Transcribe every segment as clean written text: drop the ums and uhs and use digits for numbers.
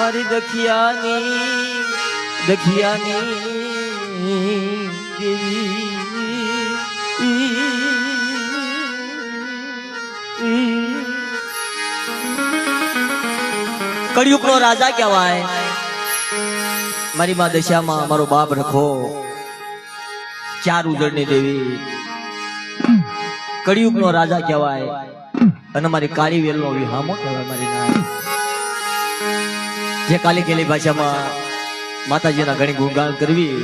મારી દખિયાની કળિયુગ નો રાજા કહેવાય મારી માં દશામાં મારો બાપ રખો ચાર ઉજળની દેવી કળિયુગ નો રાજા કહેવાય અને મારી કાળી વેલ નો વિહામો કહેવાય મારી નામ જે કાલી કેલી ભાષામાં માતાજીના ઘણી ગુણગાન કરવી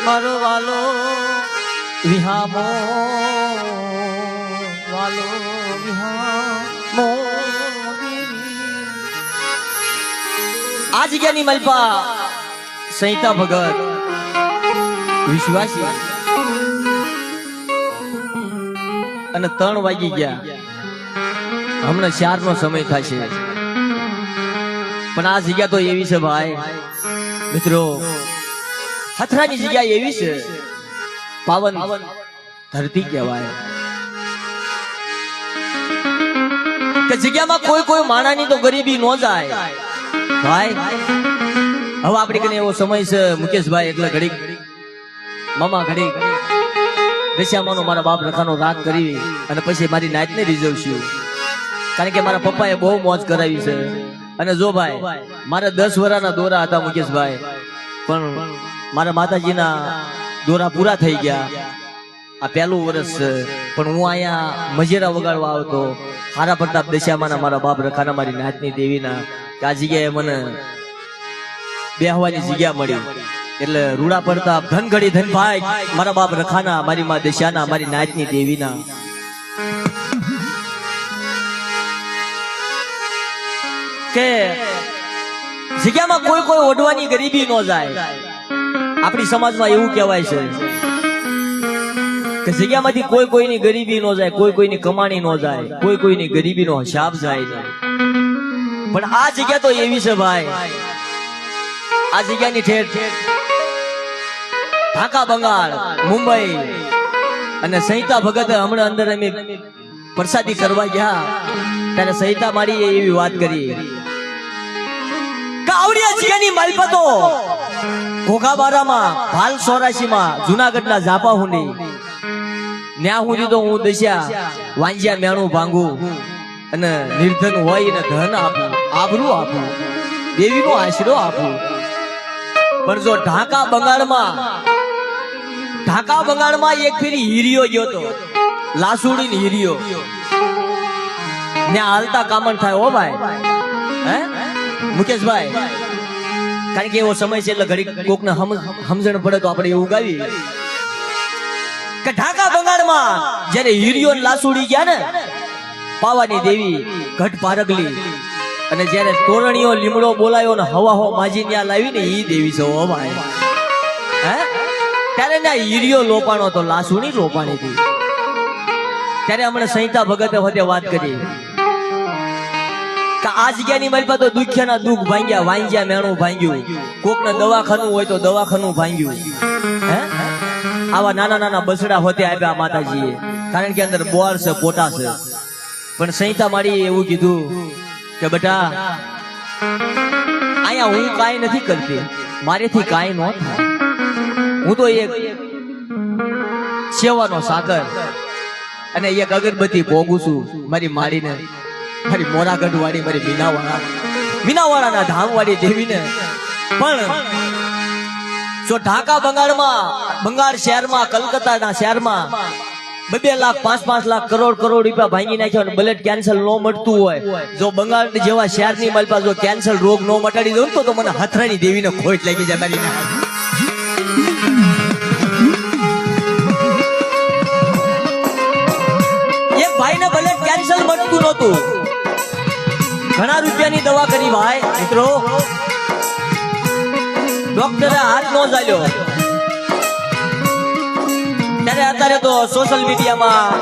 મારો વાલો વિહામો આ જગ્યાની મલપા સંહિતા ભગત વિશ્વાસી અને 3 વાગી ગયા હમણાં 4 નો સમય થશે પણ આ જગ્યા તો એવી છે ભાઈ મિત્રો હથરાની જગ્યા એવી છે પાવન ધરતી કહેવાય કે જગ્યામાં કોઈ માણાની તો ગરીબી ન જાય ભાઈ હવે આપણી કને એવો સમય છે મુકેશભાઈ એટલે ઘડીક મામા ઘડીક દશામાનો મારા બાપ રખાનો રાગ કરી અને પછી મારી નાચને રીઝવશું કારણ કે મારા પપ્પાએ બહુ મોજ કરાવી છે અને જો ભાઈ મારા 10 વર્ષના દોરા હતા મુકેશભાઈ પણ મારા માતાજીના દોરા પૂરા થઈ ગયા આ પહેલું વર્ષ પણ હું અહીંયા મજેરા વગાડવા આવતો હારા પ્રતાપ દશામાના મારા બાપ રખાના મારી નાચની દેવીના આ જગ્યાએ મને બેહવાની જગ્યા મળી એટલે રૂડા પ્રતાપ ધનગડી ધનભાઈ મારા બાપ રખાના મારી માં દશાના મારી નાચની દેવીના કે જગ્યામાં કોઈ ઓઢવાની ગરીબી ન જાય આપણી સમાજમાં એવું કહેવાય છે કે જગ્યામાંથી કોઈની ગરીબી ન જાય કોઈની કમાણી ન જાય કોઈની ગરીબીનો હિસાબ જાય નહીં પણ આ જગ્યા તો એવી છે ભાઈ આ જગ્યાની ઠેઠ ઢાકા બંગાળ મુંબઈ અને સંહિતા ભગત હમણાં અંદર અમે પ્રસાદી કરવા ગયા ત્યારે સંહિતા મારી એવી વાત કરી કે આવડિયા જગ્યાની માલપતો ઘોઘાબારામાં ભાલ 84માં જુનાગઢના ઝાપા હુંડી ન્યા હું તો હું દશા વાંજિયા મેણું ભાંગું અને નિર્ધન હોય ને ધન આપું આબરૂ આપું દેવીનો આશરો આપું પણ જો ઢાકા બંગાળમાં એક ફેરી હીરિયો ગયો તો લાસુડી હીરિયો ને હાલતા કામણ થાય હો ભાઈ હે મુકેશભાઈ કારણ કે એવો સમય છે એટલે ઘડી કોકને સમજણ પડે તો આપણે એવું ગાવી કે ઢાકા બંગાળમાં જ્યારે હીરિયો લાસુડી ગયા ને પાવાની દેવી ઘટ પારગલી અને જ્યારે તોરણીઓ લીમડો બોલાયો ને હવા હો માજી ત્યાં લાવી ને ઈ દેવી છે ઓ ભાઈ હે ત્યારે ના હીરિયો લોપાણો તો લાસુડી લોપાણી હતી ત્યારે હમણાં સંહિતા ભગતે હોતે વાત કરી કે આ જગ્યાની મારી પાસે તો દુખ્યાના દુઃખ ભાંગ્યા વાંજ્યા મેણું ભાંગ્યું કોકને દવાખાનું હોય તો દવાખાનું ભાંગ્યું હે આવા નાના બસડા હોતે આપ્યા માતાજીએ કારણ કે અંદર બોર છે પોટા છે પણ સંહિતા મારી એવું કીધું કે બેટા અહીંયા હું કાંઈ નથી કરતી મારેથી કાંઈ ન થાય હું તો એક સેવાનો સાકર અને એક અગરબત્તી ભોગું છું મારી માડીને મારી મોરાગઢ વાળી મારી મીનાવાળાના ધામ વાળી દેવીને પણ જો ઢાકા બંગાળ શહેરમાં કલકત્તાના શહેરમાં 2 લાખ 5 લાખ કરોડ રૂપિયા ભાંગી નાખ્યો અને બ્લડ કેન્સર નો મળતું હોય જો બંગાળ જેવા શહેરની માલપા જો કેન્સર રોગ નો મટાડી દઉં તો મને હથરાની દેવીને ખોટ લાગી જાય મારી એક ભાઈને બ્લડ કેન્સર મળતું નહોતું ઘણા રૂપિયાની દવા કરી ભાઈ મિત્રો ડોક્ટરે હાથ નો ચાલ્યો ત્યારે અત્યારે તો સોશિયલ મીડિયામાં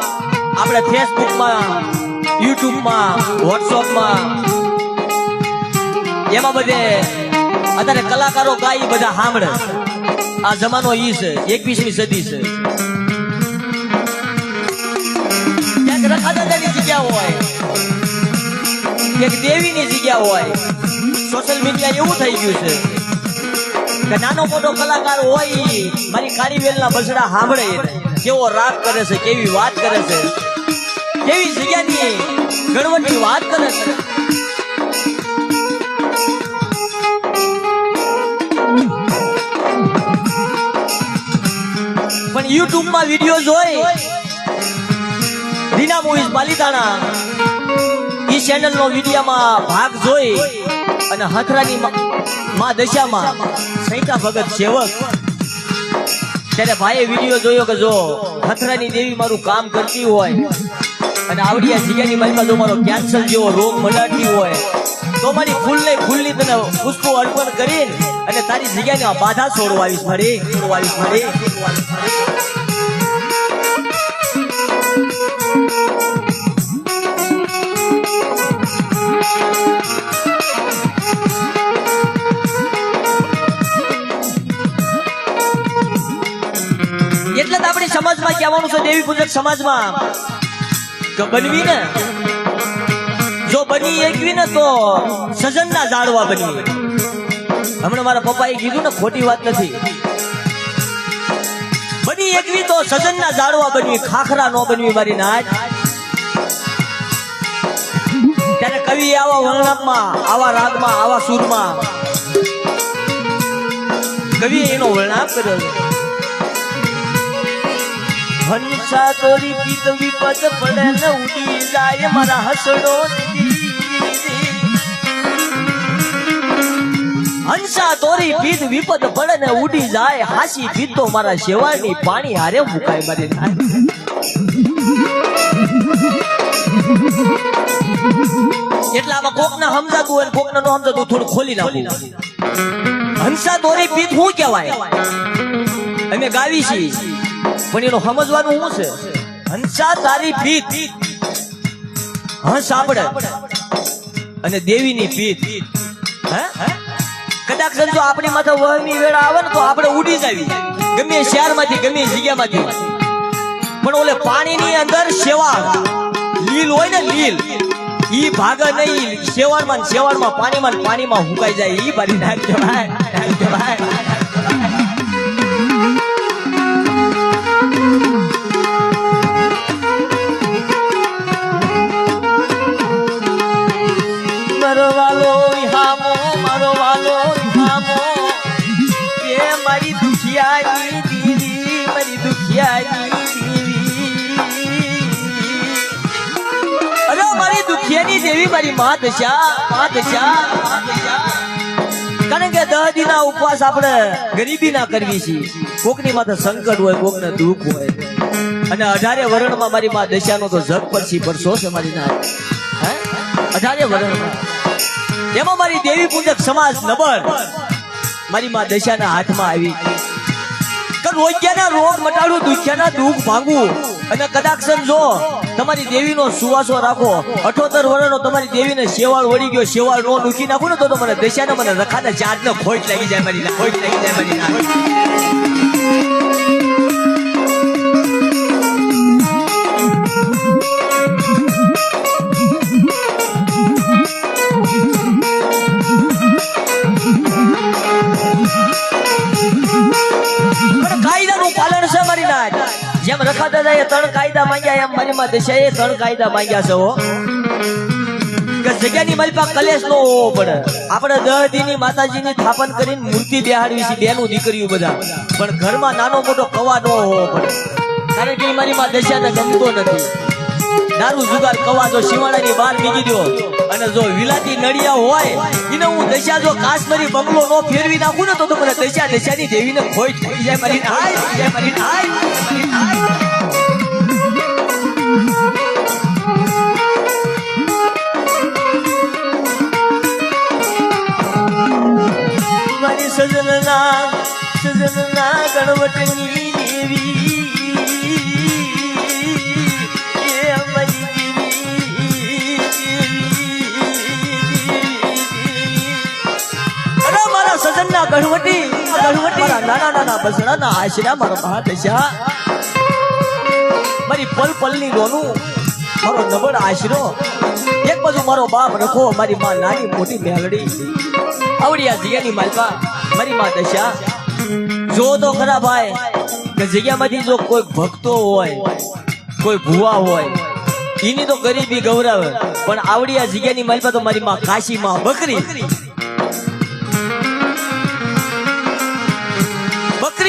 આપણે ફેસબુકમાં, યુટ્યુબમાં, વોટ્સઅપમાં એમાં બધે અત્યારે કલાકારો ગાય બધા સાંભળે. આ જમાનો ઈ છે, 21મી સદી છે. ક્યાંક રખાદાદાની જગ્યા હોય, ક્યાંક દેવીની જગ્યા હોય. સોશિયલ મીડિયા એવું થઈ ગયું છે કે નાનો મોટો કલાકાર હોય મારી કાળીવેલના બસડા સાંભળે, કેવો રાગ કરે છે, કેવી વાત કરે છે, કેવી જગ્યાની ગણવટની વાત કરે છે. પણ યુટ્યુબમાં વિડીયો જોઈ રીના મૂવીઝ પાલિતાણા ઈ ચેનલનો વિડીયોમાં ભાગ જોઈ અને હથરાની માં દશામાં સૈતા ભગત સેવક ત્યારે ભાઈએ વિડીયો જોયો કે જો હથરાની દેવી મારું કામ કરતી હોય અને આવડી આ જગ્યાની માલિકા જો મારો કેન્સર જેવો રોગ મટાડતી હોય તો મારી ફૂલની તને પુષ્પો અર્પણ કરીને અને તારી જગ્યાની બાધા છોડવાવીશ મારી. એટલે જ આપણી સમાજમાં કહેવાનું છે, દેવી પૂજક સમાજમાં કે બનવી ને જો બની એકવી ને તો સજનના ઝાડવા બનવી. હમણાં મારા પપ્પાએ કીધું ને, ખોટી વાત નથી. બની એકવી તો સજનના ઝાડવા બનવી, ખાખરા નો બનવી મારી નાચ. ત્યારે કવિ આવા વર્ણનમાં, આવા રાગમાં, આવા સૂરમાં કવિ એનો વર્ણન કર્યો છે. હંસા તોરી પીત વિપદ પડે ને ઉડી જાય મારા હસડો. હંસા તોરી પીત વિપદ પડે ને ઉડી જાય હાસી પીતો મારા શેવાળની પાણી હારે મુકાય મારી. એટલે આમાં કોકને સમજાતું હોય, કોકને ન સમજાતું, થોડું ખોલી નાખું. હંસા તોરી પીત શું કહેવાય અમે ગાવી છીએ, પણ એનું સમજવાનું શું છે? હંસા તારી પીત હંસ આપણે અને દેવીની પીત. કદાચ જો આપણી માથે વહની વેળા આવે ને તો આપણે ઉડી જાવી ગમે શહેરમાંથી, ગમે જગ્યામાંથી. પણ ઓલે પાણીની અંદર શેવાળ લીલ હોય ને, લીલ ઈ ભાગ નહીં. શેવાળમાં પાણીમાં હુકાઈ જાય. ઈ બારી નાખ કહેવાય. મારો વાલો હામો એ મારી દુખિયાની દેવી, મારી દુખિયાની દેવી. અરે મારી દુખિયાની દેવી, મારી માત શા. કારણ કે 10 દીના ઉપવાસ આપણે ગરીબી ના કરવી છે. કોકની માથે સંકટ હોય, કોકને દુઃખ હોય, અને 18 વરણમાં મારી માં દશાનો તો જગ પરથી પરસો છે મારી ના. 18 વરણમાં એમાં મારી દેવી પૂજક સમાજ નબર મારી માં દશાના હાથમાં આવી. રોગ્યાના રોગ મટાડું, દુખ્યાના દુઃખ ભાંગવું. અને કદાચ જો તમારી દેવીનો સુવાસો રાખો, 78 વર્ષનો તમારી દેવીને શેવાળ વળી ગયો, શેવાળ નો દુખી નાખું ને તો મને દશાને, મને રખાને ચાર્જને ખોટ લાગી જાય મારી. કાયદાનું પાલન છે મારી નાચ. જેમ રખા દાદાએ 3 કાયદા માંગ્યા એમ મારી માં દશાએ 3 કાયદા માંગ્યા છે. કે જગ્યાની મારી પાસે કલેશ નો હોવો પડે. આપણે 10 દીની માતાજીની સ્થાપન કરીને મૂર્તિ બેહાડવી છે, બેનું દીકરીઓ બધા, પણ ઘરમાં નાનો મોટો કવા નો હોવો પડે. કારણ કે મારી માં દશાને ગમતો નથી. દારૂ જુગાર કવા જો શિવાળાની બહાર નીકળી દો અને જો વિલાતી નડિયા હોય એને હું દશા જો કાશ્મીરી બંગલો નો ફેરવી નાખું ને તો મને દશાની દેવીને ખોટ થઈ જાય મારી મારી સજનના ગણવટની દેવી એ ગણવટી મારા નાના નાના બસડાના આશરા મારા મહા દશા મારી પલ પલની રોનું મારો નબળ આશરો એક બાજુ મારો બાપ રખો મારી માં નાની મોટી મેલડી આવડી આ જગ્યાની માલપા મારી માં દશા જો તો ખરા ભાઈ કે જગ્યામાંથી જો કોઈ ભક્તો હોય કોઈ ભુવા હોય એની તો ગરીબી ગૌરવ પણ આવડી આ જગ્યાની માલપા તો મારી માં કાશી માં બકરી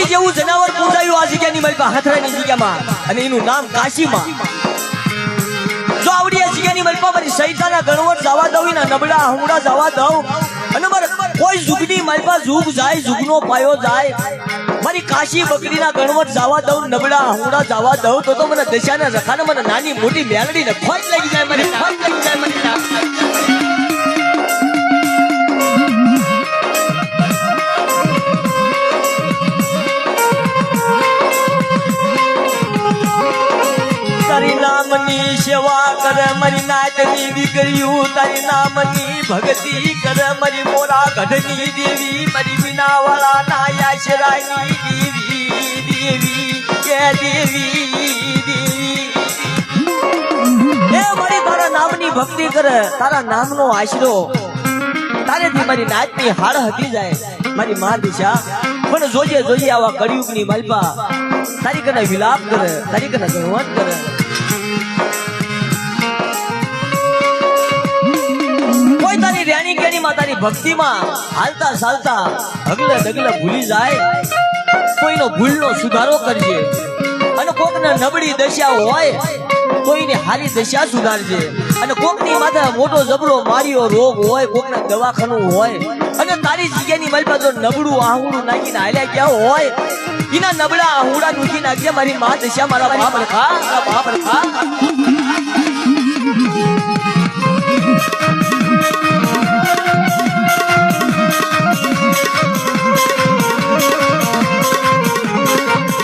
જેવું જનાવર પૂજાયું આ જગ્યાની માલપા હાથરાની જગ્યામાં અને એનું નામ કાશીમાં જો આવડી આ જગ્યાની માલપા મારી સૈતાના ગણવટ જવા દઉં ને નબળા હુંડા જવા દઉં અને મારે કોઈ જુગની માલપા જુગ જાય જુગનો પાયો જાય મારી કાશી બકરીના ગણવટ જવા દઉં નબળા હુંડા જવા દઉં તો મને દશાના રખાને મને નાની મોટી મેલડીને ખોટ લાગી જાય મને ખોટ લાગી જાય મને તારી નામની સેવા કરે મારી નાચની દીકરીઓ તારી નામની ભક્તિ કરે મારી મોરા ગઢની દેવી મારી મીનાવાળા નાયા શરાયની દેવી દેવી કે દેવી દેવી એ મારી તારા નામની ભક્તિ કરે તારા નામનો આશરો તારેથી મારી નાચની હાડ હતી જાય મારી મા દિશા પણ જોજે જોજે આવા કળિયુગની માલપા તારી કને વિલાપ કરે તારી કને ગણવટ કરે કોઈ તારી રેણી કેણીમાં તારી ભક્તિમાં હાલતા ચાલતા હગલે ડગલે ભૂલી જાય કોઈનો ભૂલનો સુધારો કરજે અને કોકને નબળી દશા હોય કોઈની હારી દશા સુધારજે અને કોકની માથે મોટો જબરો માર્યો રોગ હોય કોકને દવાખાનું હોય અને તારી જગ્યાની માલપા જો નબળું આહુડું નાખીને હાલ્યા ગયા હોય એના નબળા આહુડા દુખી નાખજે મારી મા દશા મારા બાપ રખા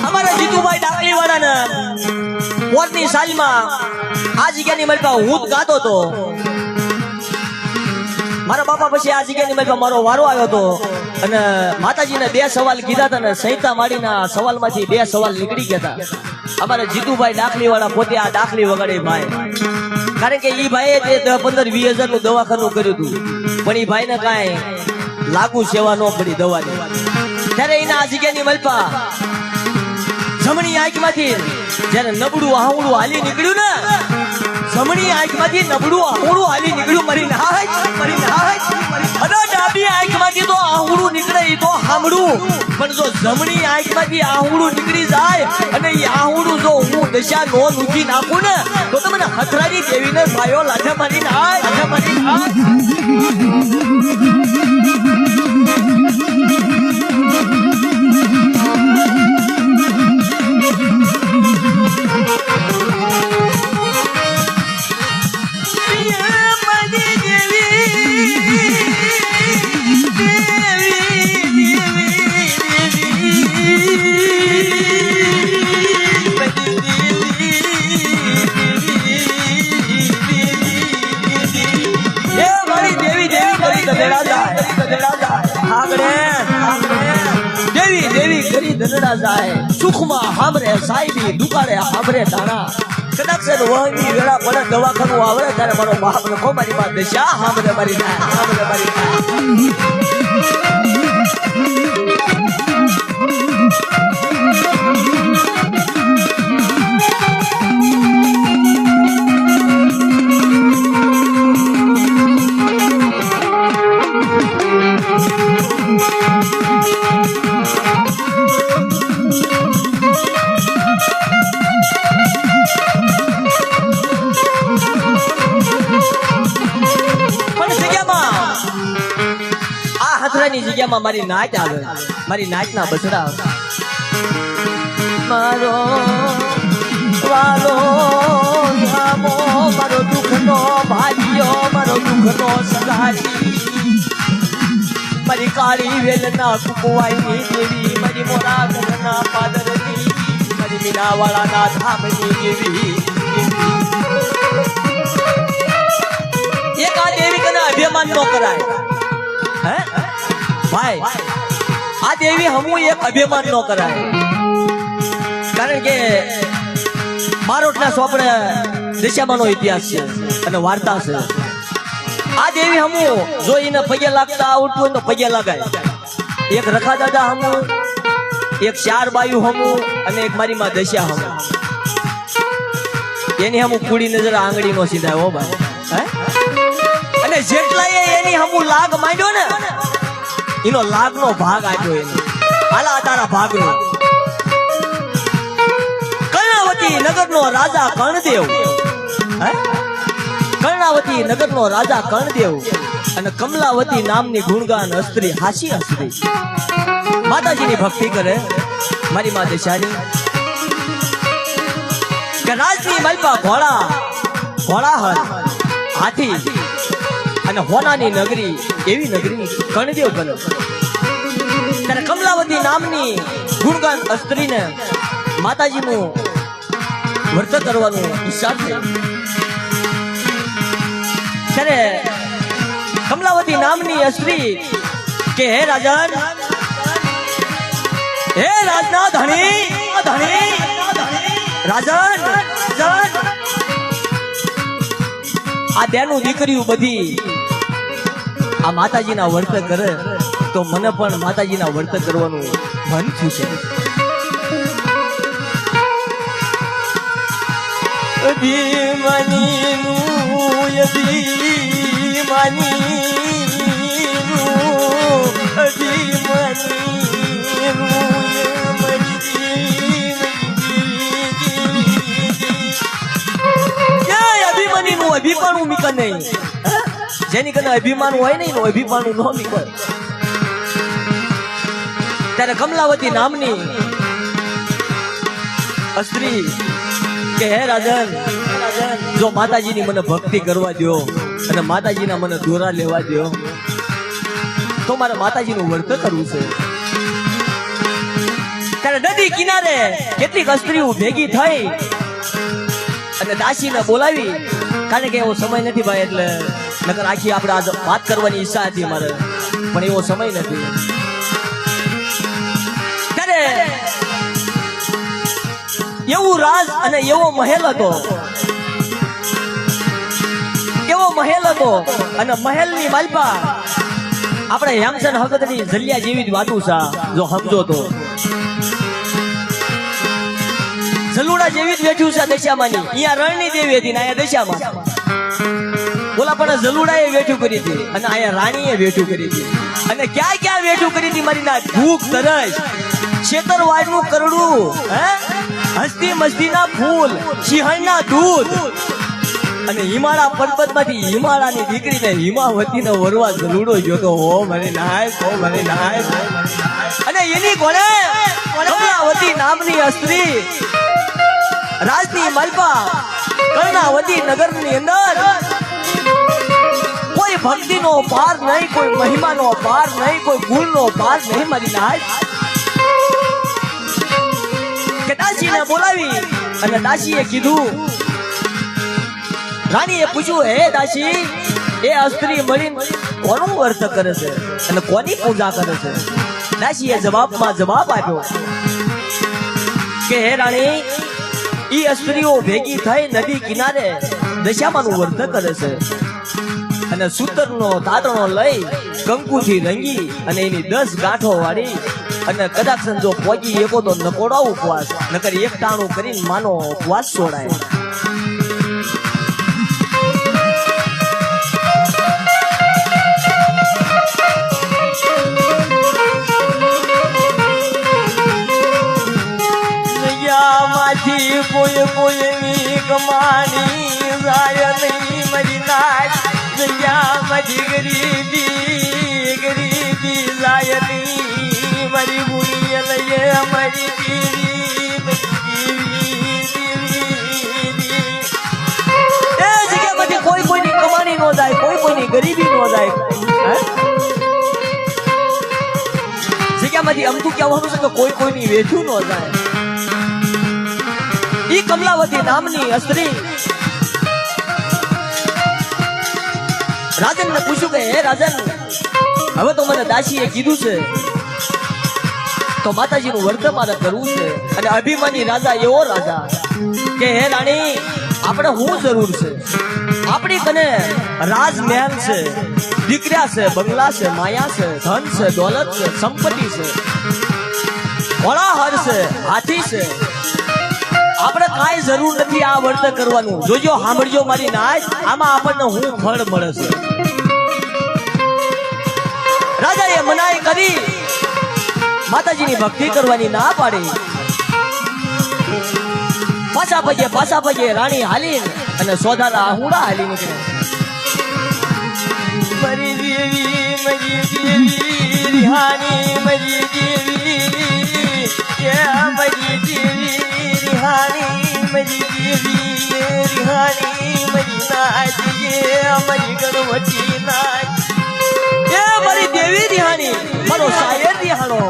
અમારા જીતુભાઈ ડાકલી વાળાને પોરની સાલમાં આ જગ્યાની માલપા હું જ ગાતો હતો મારા બાપા પછી આ જગ્યાની માલપા મારો વારો આવ્યો હતો અને માતાજીને 2 સવાલ કીધા હતા ને સહિતા માડીના સવાલમાંથી 2 સવાલ નીકળી ગયા હતા અમારા જીતુભાઈ ડાકલી વાળા પોતે આ ડાકલી વગાડે ભાઈ કારણ કે ઈ ભાઈએ જે 10-15-20 હજાર નું દવાખાનું કર્યું હતું પણ ઈ ભાઈને કાંઈ લાગુ સેવા ન પડી દવાની ત્યારે એના આ જગ્યાની માલપા જમણી આંખમાંથી જયારે નબળું આહુડું હાલી નીકળ્યું ને જમણી આંખમાંથી નબળું આહુડું હાલી નીકળ્યું મરી નાય અને ડાબી આંખમાંથી તો આહુડું નીકળે એ તો સાંભળું પણ જો જમણી આંખમાંથી આહુડું નીકળી જાય અને એ આહુડું જો હું દશા નો મૂકી નાખું ને તો તમને હથરાજી દેવીને ભાઈઓ લાઠા મારી નાય દેવી દેવી કરી દનડા જાય સુખમાં હામરે સાઈબી દુકાળે હામરે દાણા કદાચ વહની વેળા પડે દવાખાનું આવડે ત્યારે મારો બાપ લખો મારી માં દશા હામરે મારી જગ્યામાં મારી નાચ આવે મારી નાચના બસડા મારો વાલો ધામો મારો દુઃખનો ભાગ્યો મારો દુઃખનો સગારી મારી કાળી વેલના કુકવાઈની દેવી મારી મોરા ઘરના પાદરની મારી મીનાવાળાના ધામની દેવી એક આ દેવી કને અભિમાન ન કરાય હે ભાઈ આ દેવી હમું એક અભિમાન ન કરાય, કારણ કે બારોટના સોપડે દશામાનો ઇતિહાસ છે અને વાર્તા છે. આ દેવી હમું જો એને પગે લાગતા આવડતું હોય તો પગે લગાય. એક રખા દાદા હમું, એક ચાર બાયુ હમું અને એક મારી માં દશા હમું. એની હમું કુડી નજર આંગળી નો સીધા હો ભાઈ. અને જેટલા એની હમું લાગ માંડ્યો ને એનો લાગ નો ભાગ આપ્યો એને. હાલા તારા ભાગ નો. કર્ણાવતી નગર નો રાજા કર્ણદેવ, કર્ણાવતી નગર નો રાજા કર્ણદેવ અને કમલાવતી નામની ગુણગાન અસ્ત્રી હાસી અસ્ત્રી માતાજીની ભક્તિ કરે. મારી માં દશાની કે રાજની માલપા ઘોડા ઘોડા હર હાથી અને હોનાની નગરી એવી નગરી કર્ણદેવ બને. ત્યારે કમલાવતી નામની ગુણગાન અસ્ત્રીને માતાજીનું વર્ત કરવાનું ઈચ્છા થઈ. ત્યારે કમલાવતી નામની અસ્ત્રી કે હે રાજન, હે રાજના ધણી ધણી રાજન, આ તેનું દીકરીઓ બધી આ માતાજીના વર્ત કરે તો મને પણ માતાજીના વર્ત કરવાનું મન થયું છે. અભિમાનીનું અભિમાનું મીક નહીં. જેની કને અભિમાન હોય ને એનું અભિમાનું ન મીક. ત્યારે કમલાવતી નામની અસ્ત્રી કે હે રાજન, જો માતાજીની મને ભક્તિ કરવા દો અને માતાજીના મને દોરા લેવા દો તો મારે માતાજીનું વર્ત કરવું છે. ત્યારે નદી કિનારે કેટલીક સ્ત્રીઓ ભેગી થઈ અને દાસીને બોલાવી, કારણ કે એવો સમય નથી ભાઈ, એટલે નકર આખી આપણે આ વાત કરવાની ઈચ્છા હતી મારે, પણ એવો સમય નથી. ત્યારે એવું રાજ અને એવો મહેલ હતો, એવો મહેલ હતો અને મહેલની માલપા આપણે હેમસન હકતની જલિયા જેવી જ વાતું છે. જો સમજો તો જલુડા જેવી જ બેઠું છે દશામાની. અહીંયા રણની દેવી હતી ને અહીંયા દશામાં. બોલા પણ જલુડાએ વેઠું કરી હતી અને અહીંયા રાણીએ વેઠું કરી હતી. અને ક્યાં ક્યાં વેઠું કરી હતી મારી ના ભૂખ તરસ, છેતરવાડનું કરડું, હસ્તી મસ્તીના ફૂલ, સિંહણના દૂધ અને હિમાળા પર્વતમાંથી હિમાળાની દીકરીને હિમાવતીને વરવા જલુડો જોતો. હો મને નાય, હો મને નાય. અને એની કોણે કમલાવતી નામની અસ્ત્રી રાજની માલપા કર્ણાવતી નગરની અંદર કોઈ ભક્તિનો પાર નહીં, કોઈ મહિમાનો પાર નહીં, કોઈ ગુણનો પાર નહીં. મારી નાય કે દાસીને બોલાવી અને દાસીએ કીધું, રાણીએ પૂછ્યું, હે દાસી, એ અસ્ત્રી મળીને કોનું વર્ત કરે છે અને કોની પૂજા કરે છે? દાસીએ જવાબમાં જવાબ આપ્યો કે હે રાણી, ઈ અસ્ત્રીઓ ભેગી થઈ નદી કિનારે દશામાનું વર્ત કરે છે અને સૂતરનો તાતણો લઈ કંકુથી રંગી અને એની 10 ગાંઠો વાળી અને કદાચ જો પોગી એકો તો નકોડા ઉપવાસ, નકર એક ટાણું કરીને માનો ઉપવાસ છોડાય. કોઈ કોઈની કમાણી જાય નહીં મારી નાચ. મજી ગરીબી ગરીબી જાય નહીં મારી ભૂલી લઈએ અમારી એ જગ્યામાંથી કોઈ કોઈની કમાણી નો જાય, કોઈ કોઈની ગરીબી નો જાય. જગ્યામાંથી અમથું કહેવાનું છે કે કોઈ કોઈની વેઠું નો જાય. ઈ કમલાવતી નામની અસ્ત્રી રાજન ને પૂછ્યું કે હે રાજન, હવે તો મને દાસીએ કીધું છે તો માતાજીનું વર્ત મારે કરવું છે. અને અભિમાની રાજા એવો રાજા કે હે રાણી આપણે શું જરૂર છે? આપણી કને રાજમહેલ છે, દીકરા છે, બંગલા છે, માયા છે, ધન છે, દોલત છે, સંપત્તિ છે, વળાહર છે, હાથી છે. આપણે કાંઈ જરૂર નથી આ વર્ત કરવાનું. જોજો સાંભળજો મારી નાચ, આમાં આપણને હું ફળ મળે છે. રાજાએ મનાઈ કરી, માતાજીની ભક્તિ કરવાની ના પાડી. પાછા પગે રાણી હાલી અને સોધારા આહુડા હાલી નીકળે. મરી દેવી રિહાની, મરી દેવી, મરી દેવી રિહાની, મરી દેવી રિહાની, મરી નાચ, મરી ગણવતી નાચ. મારી દેવી રિહાની, મારો શાયર રિહાણો,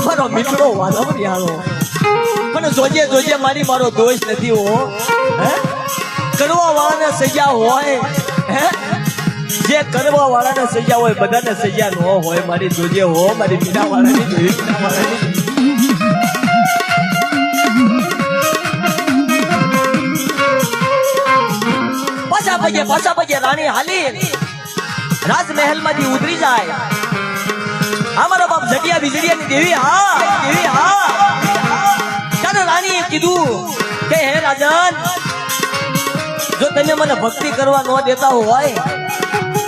મારો મીઠડો વાલમ રિહાણો. પણ જોજે મારી મારો દોષ નથી હો. કરવા વાળાને સજા હોય, જે કરવા વાળાને સજા હોય બધાને સજા ન હોય. મારી જોજે હો, મારી મીઠા વાળાની જોઈ, મીઠા વાળાની. પાછા પગે રાણી હાલી રાજમહેલ માંથી ઉતરી જાય. અમારો બાપ જડિયા બીજડિયાની દેવી, હા દેવી, હા. ત્યારે રાણીએ કીધું કે હે રાજન, જો તમે મને ભક્તિ કરવા ન દેતા હોય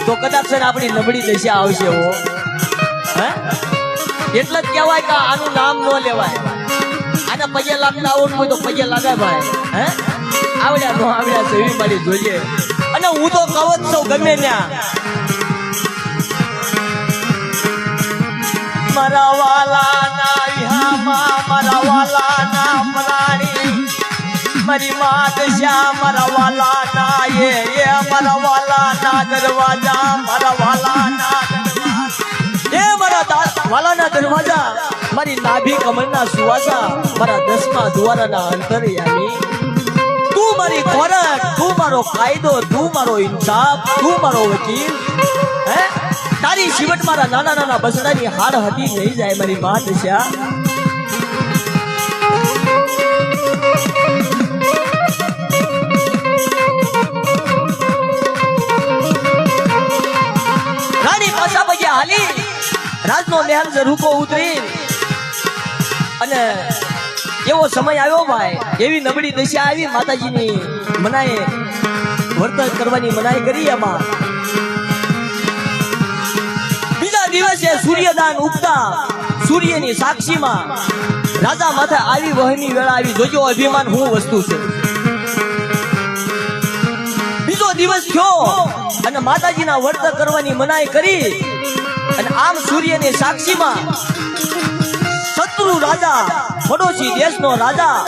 તો કદાચ આપણી નબળી દશા આવશે હો. એટલે જ કહેવાય કે આનું નામ ન લેવાય. આને પગે લાગતા આવડતું હોય તો પગે લાગાય ભાઈ. આવડ્યા નો આવડ્યા છે એવી મારી જોઈએ. અને હું તો કહું જ છું ગમે ત્યાં, મારા વાલાના વિહામાં, મારા વાલાના પ્રાણી, મારી માત શ્યા, મારા વાલાના એ મારા વાલાના દરવાજા, મારા વાલાના દરવાજા, મારા વાલાના દરવાજા, મારી નાભી કમળના સુવાસા, મારા 10મા દ્વારના અંતરયામી. તું મારી ખોરાક, તું મારો કાયદો, તું મારો ઇન્સાફ, તું મારો વકીલ. તારી શિવટ મારા નાના નાના બસડાની હાડ હતી નહીં જાય મારી માત શ્યા. રાણી પાછા પગે હાલી રાજનો મહેલ રૂપો ઉતરી. અને એવો સમય આવ્યો ભાઈ, એવી નબળી દશા આવી, માતાજીની મનાએ વર્ત કરવાની મનાઈ કરી. એમાં બીજા દિવસે સૂર્યદાન ઉગતા સૂર્યની સાક્ષીમાં રાજા માથે આવી વહમી વેળા આવી. જોજો અભિમાન શું વસ્તુ છે. બીજો દિવસ થયો અને માતાજીના વર્ત કરવાની મનાઈ કરી. અને આમ સૂર્યની સાક્ષીમાં શત્રુ રાજા, પડોશી દેશનો રાજા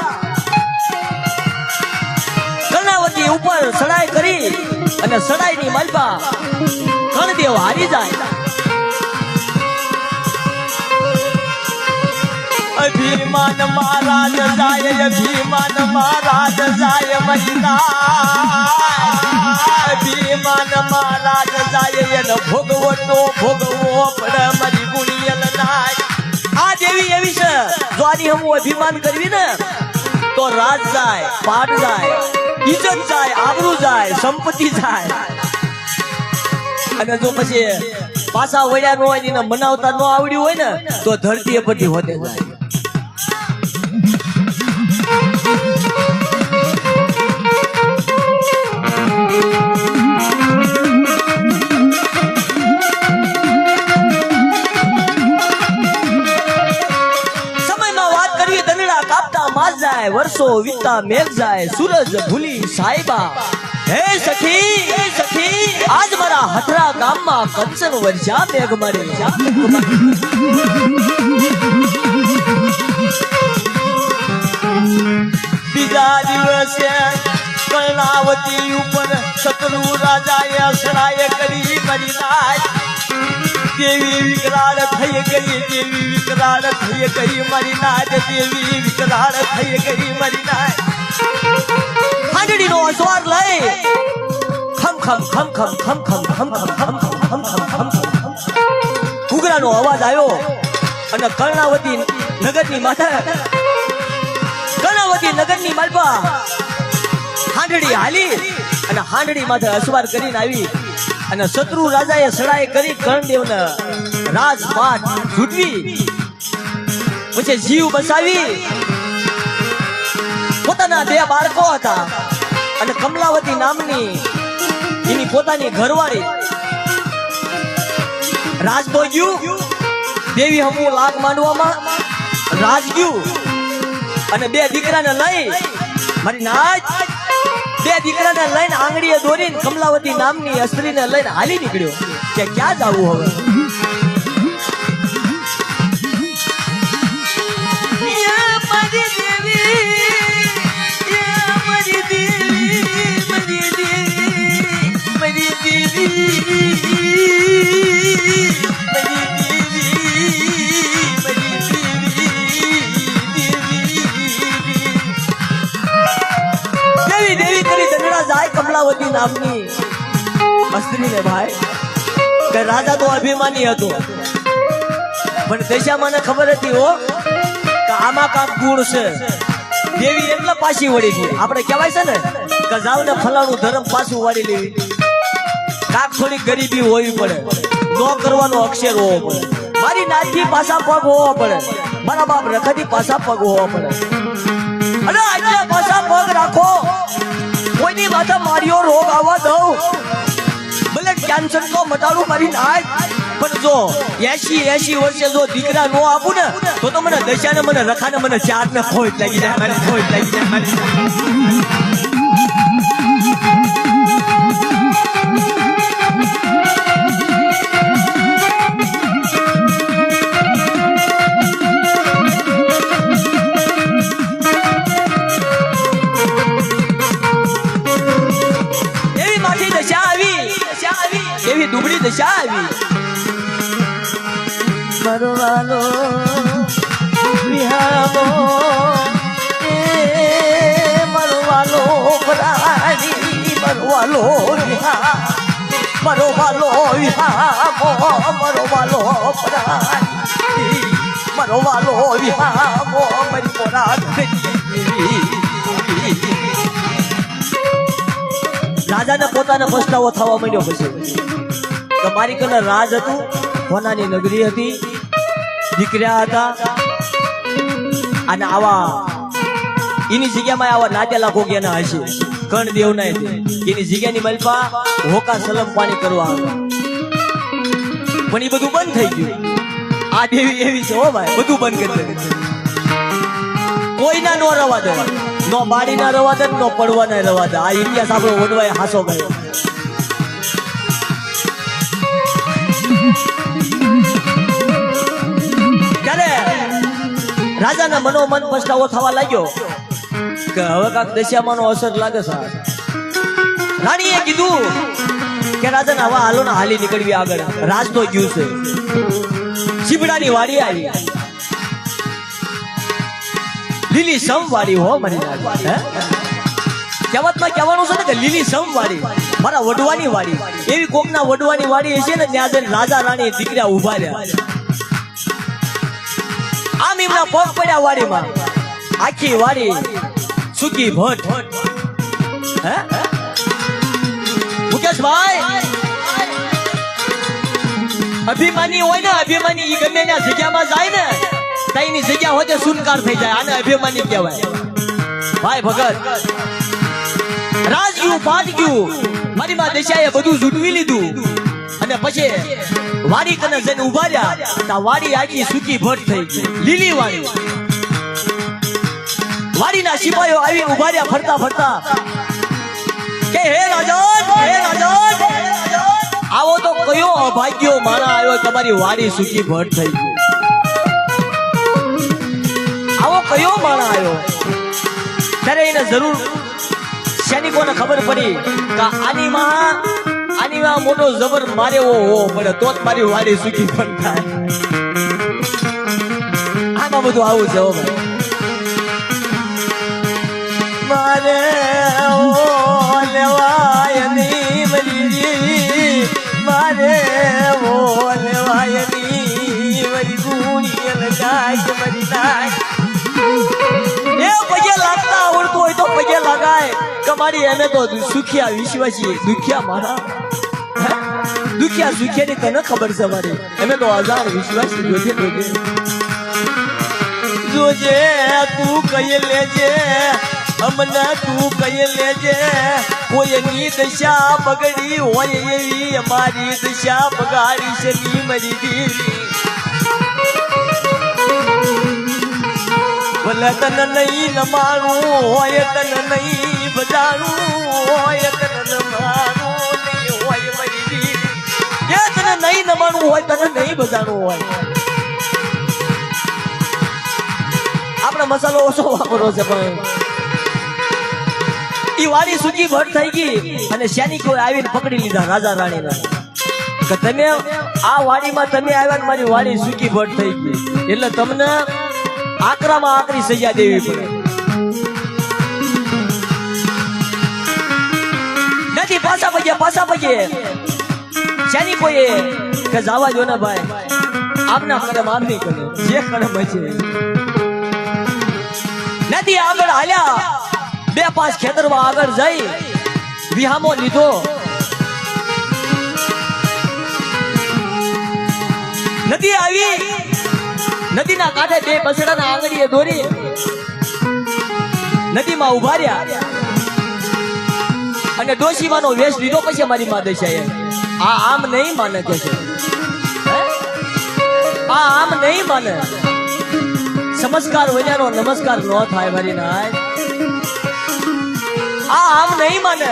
કર્ણાવતી ઉપર ચડાઈ કરી અને ચડાઈની માલપા કર્ણદેવ હારી જાય. અભિમાન મહારાજ જાય, અભિમાન મહારાજ જાય મહિના, અભિમાન મહારાજ જાય એને ભોગવો તો ભોગવો પડે મારી ગુણિયલ નાય. આ દેવી એવી છે, જો આની હમ અભિમાન કરવી ને તો રાજ જાય, પાટ જાય, ઇજ્જત જાય, આબરૂ જાય, સંપત્તિ જાય. અને જો પછી પાછા વળ્યા ન હોય ને મનાવતા ન આવડ્યું હોય ને તો ધરતી પરથી હોતે જાય. જાય વર્ષો વીતા મેઘ જાય, સૂરજ ભૂલી સાહેબા. હે સખી આજ મારા હથરા ગામમાં કંચન વર્ષા મેઘ મારે. બીજા દિવસે કર્ણાવતી ઉપર શત્રુ રાજાએ સરાય કરી મારી નાય. દેવી વિકરાળ થઈ ગઈ, દેવી વિકરાળ થઈ ગઈ મારી નાય, દેવી વિકરાળ થઈ ગઈ મારી નાય. હાંડડીનો અસવાર લઈ ખમ ખમ ખમ ખમ ખમ ખમ ખમ ખમ ખમ ખમ ખમ ખમ ઘૂઘરાનો અવાજ આવ્યો. અને કર્ણાવતી નગરની માતા કર્ણાવતી નગરની માલપા હાંડડી હાલી અને હાંડડી માથે અસવાર કરીને આવી અને શત્રુ રાજાએ સડાઈ કરી કર્ણદેવને રાજપાટ છૂટવી પછી જીવ બચાવી પોતાના 2 બાળકો હતા અને કમલાવતી નામની એની પોતાની ઘરવાળી રાજ તો ગયું દેવી હમુ લાગ માંડવામાં રાજ ગયું અને 2 દીકરાને લઈ મારી નાચ 2 દીકરાને લઈને આંગળીએ દોરીને કમલાવતી નામની અસ્ત્રીને લઈને હાલી નીકળ્યો કે ક્યાં જાવું હવે કમલાવતી નામની અસ્ત્રીને ભાઈ કે રાજા તો અભિમાની હતો પણ દશામાને ખબર હતી હો કે આમાં કાંક ગુણ છે દેવી એટલે પાછી વળી ગઈ આપણે કહેવાય છે ને કે જાવ ને ફલાણું ધર્મ પાછું વાળી લેવી કાંક થોડી ગરીબી હોવી પડે નો કરવાનો અક્ષર હોવો પડે મારી નાથી પાછા પગ હોવો પડે મારા બાપ રખાથી પાછા પગ હોવો પડે અરે આજે પાછા પગ રાખો કોઈની માથે માર્યો રોગ આવવા દઉં ભલે કેન્સર તો મટાડું મારી નાય પણ જો 80 વર્ષે જો દીકરા નો આપું ને તો મને દશાને મને રખાને મને ચાર ને ખોટ લાગી જાય મને ખોટ લાગી જાય મારી એવી દુબળી દશા આવી મરવાલો વિહામો મરવાલો પ્રાણી મરવાલો મરવાલો વિહામો મરવાલો પ્રાણી મરવાલો વિહામો મરી પોરા રાજાને પોતાને પસ્તાવો થવા માંડ્યો પછી કે મારી કને રાજ હતું હોનાની નગરી હતી દીકરા હતા અને આવા એની જગ્યામાં આવા નાચેલા ગોગ્યાના હશે કર્ણદેવ ના એની જગ્યાની મલપા હોકા સલમ પાણી કરવા પણ એ બધું બંધ થઈ ગયું આ દેવી એવી છે હો ભાઈ બધું બંધ કરી દે કોઈના નો રવા દે નો બાડી ના રવા દે નો પડવા ના રવા દે આ ઇતિહાસ આપણો વડવાય હાસો ગયો ત્યારે રાજાના મનોમન પસ્તાવો થવા લાગ્યો કે હવે કાંક દશામાનો અસર લાગે છે રાણીએ કીધું કે રાજાને હવે હાલો ને હાલી નીકળવી આગળ રાજ તો ગયું છે ચીબડાની વાડી આવી લીલી સમ વાડી હો મારી કહેવતમાં કહેવાનું છે ને કે લીલી સમ વાડી મારા વડવાની વાડી એવી કોકના વડવાની વાડી હશે ને ત્યાં જઈને રાજા રાણી દીકરા ઉભા રહ્યા આમ એમના પગ પડ્યા વાડીમાં આખી વાડી સુકી ભટ્ટ હે મુકેશભાઈ અભિમાની હોય ને અભિમાની ઈ ગમે ત્યાં જગ્યામાં જાય ને તઈની જગ્યા હોય તે સુનકાર થઈ જાય આને અભિમાની કહેવાય ભાઈ ભગત રાજ ગયું પાટ ગયું મારી માં દશાએ બધું જૂટવી લીધું અને પછી વાડી કને જઈને ઉભા રહ્યા તા વાડી આખી સૂકી ભટ્ટ થઈ ગઈ લીલી વાડી વાડીના સિપાહીઓ આવી ઉભા રહ્યા ફરતા ફરતા કે હે રાજન આવો તો કયો અભાગ્યો માણા આવ્યો તમારી વાડી સૂકી ભટ્ટ થઈ ગઈ આવો કયો માણા આવ્યો ત્યારે એને જરૂર સૈનિકોને ખબર પડી કે આની માં મોટો જબર મારે હોવો પડે તો જ મારી વાડી સૂકી ભટ્ટ થાય આમાં બધું આવું છે મારે લેવાય ની મરી મારે લેવાય ની મરી ગુણી મારી અમે તો સુખિયા વિશ્વાસી દુખિયા મારા હે? દુખિયા સુખિયાની તને ખબર છે મારી અમે તો હજાર વિશ્વાસી જોજે તું કહી લેજે અમને તું કહી લેજે કોઈની દશા બગડી હોય એવી અમારી દશા બગાડી છે ની મરી દેવી ભલે તને નહીં નમાણું હોય તને નહીં બજાણું હોય તને નમાણું નહીં હોય મરી દેવી એ તને નહીં નમાણું હોય તને નહીં બજાણું હોય આપણે મસાલો ઓછો વાપરવો છે પણ ઈ વાડી સૂકી ભટ થઈ ગઈ અને સૈનિકો આવીને પકડી લીધા રાજા રાણીને કે તમે આ વાડીમાં તમે આવ્યા ને મારી વાડી સૂકી ભટ થઈ ગઈ એટલે તમને આકરામાં આકરી સજા દેવી પડે નથી પાછા પગે સૈનિકોએ કે જવા જો ને ભાઈ આપના કરમ આમ નહીં કરે જે કરમ છે નથી આગળ હાલ્યા 2-5 ખેતરમાં આગળ જઈ વિહામો લીધો નદી આવી નદીના કાંઠે 2 બસડાના આંગળીએ દોરી નદીમાં ઉભા રહ્યા અને ડોશીમાનો વેશ લીધો પછી મારી માં દશાએ આ આમ નહીં માને કે છે આ આમ નહીં માને સમસ્કાર વજાનો નમસ્કાર ન થાય મારી નાય આ આમ નહીં માને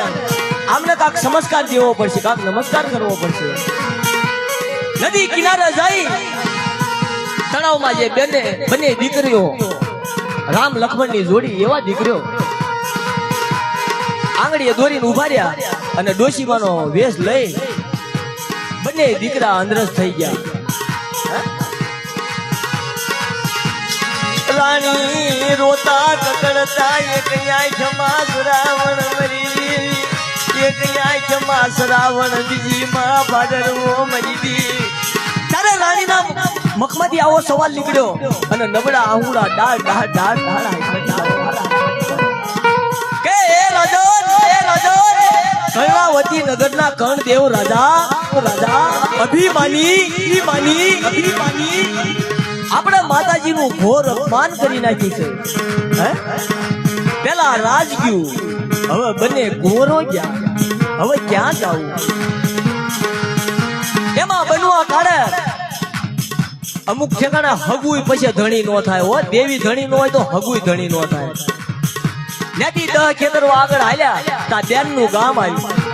આમને કાક સમસ્કાર દેવો પડશે કાક નમસ્કાર કરવો પડશે નદી કિનારે જઈ તળાવમાં જે બંને દીકરીઓ રામ લક્ષ્મણની જોડી એવા દીકરીઓ આંગળીએ દોરીને ઉભા રહ્યા અને ડોશીમાનો વેશ લઈ બંને દીકરા અંદરસ થઈ ગયા રાણી રોતા કકડતા એક આંખમાં શ્રાવણ મરી એક આંખમાં શ્રાવણ બીજી માં ભાદરવો મરી દી તારે રાણીના મુખમાંથી આવો સવાલ નીકળ્યો અને નબળા આહુડા ડાળ કે એ રાજા કર્ણાવતી નગરના કર્ણદેવ રાજા અભિમાની આપણે માતાજીનું ઘોર અપમાન કરી નાખ્યું છે પેલા રાજ ગયું હવે બંને ઘોરો ગયા હવે ક્યાં જાવું એમાં બનવા કાળે અમુક ઠેકાણે હગુય પછી ધણી નો થાય હો દેવી ધણી નો હોય તો હગુય ધણી નો થાય ત્યાંથી 10 ખેતરો આગળ હાલ્યા તા બેન નું ગામ આવ્યું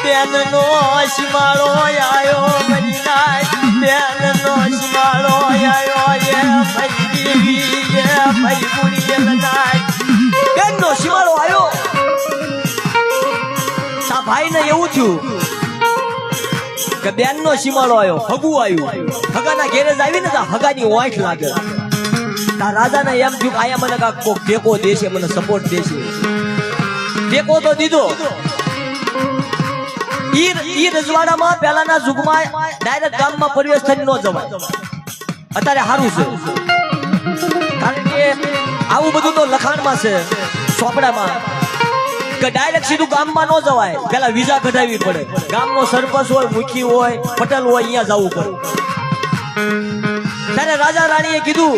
બેનનો શિમાળો આયો મરી નાય બેનનો શિમાળો આયો એ મરી દેવી એ મરી પુરી લનાય બેનનો શિમાળો આયો તા ભાઈને એવું થયું કે બેનનો શિમાળો આયો હગુ આવ્યું હગાના ઘેરે જ આવી ને તા હગાની ઓંઠ લાગે તા રાજાને એમ થયું કે આયા મને કાક કોક ટેકો દેશે મને સપોર્ટ દેશે ટેકો તો દીધો ઈ રજવાડામાં પહેલાના યુગમાં ડાયરેક્ટ ગામમાં પ્રવેશ થઈને ન જવાય અત્યારે સારું છે કારણ કે આવું બધું તો લખાણમાં છે ચોપડામાં કે ડાયરેક્ટ સીધું ગામમાં ન જવાય પેલા વિઝા કઢાવવી પડે ગામનો સરપંચ હોય મુખી હોય પટેલ હોય અહીંયા જવું પડે ત્યારે રાજા રાણીએ કીધું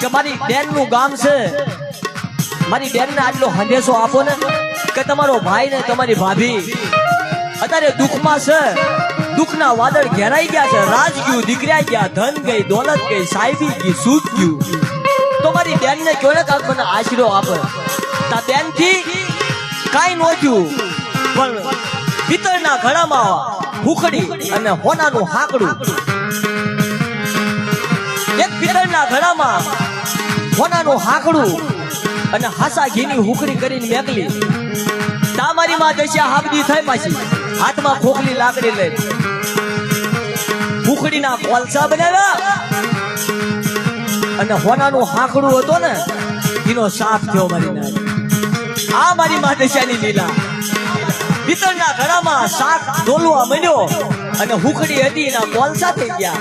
કે મારી બેનનું ગામ છે મારી બેનને આટલો સંદેશો આપો ને કે તમારો ભાઈ ને તમારી ભાભી અત્યારે દુઃખમાં છે દુઃખના વાદળ ઘેરાઈ ગયા છે રાજ ગયું દીકરા ગયા ધન ગઈ દોલત ગઈ સાહેબી ગઈ સુખ ગયું તો મારી બેન ને કયો ને કાક મને આશરો આપે તા બેન થી કાઈ નો થયું પણ પિત્તળના ઘડામાં ભૂખડી અને હોનાનું હાકડું એક પિત્તળના ઘડામાં હોનાનું હાકડું અને હાસા ઘીની હુકડી કરીને મેકલી તા મારી માં દશા હાબદી થઈ પાછી હાથમાં ખોખલી લાકડી લઈ ભૂખડીના કોલસા બનાવ્યા અને હોનાનું હાકડું હતો ને એનો સાફ થયો મારી નાય આ મારી માં દશાની લીલા પિત્તળના ઘડામાં શાક ડોલવા માંડ્યો અને હુકડી હતી એના કોલસા થઈ ગયા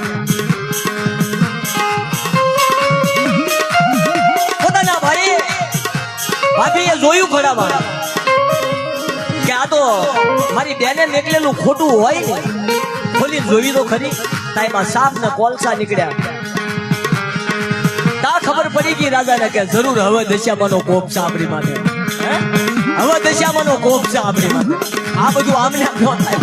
પોતાના ભાઈ ભાભીએ જોયું ખરામાં કે આ તો મારી બેને નીકળેલું ખોટું હોય ને, ખોલી જોવી તો ખરી. તાઈમાં સાપ ને કોલસા નીકળ્યા. તા ખબર પડી ગઈ રાજાને કે જરૂર હવે દશામાનો કોપ છે આપણી માટે. હવે દશામાનો કોપ છે આપણી માટે. આ બધું આમને આમ ન થાય.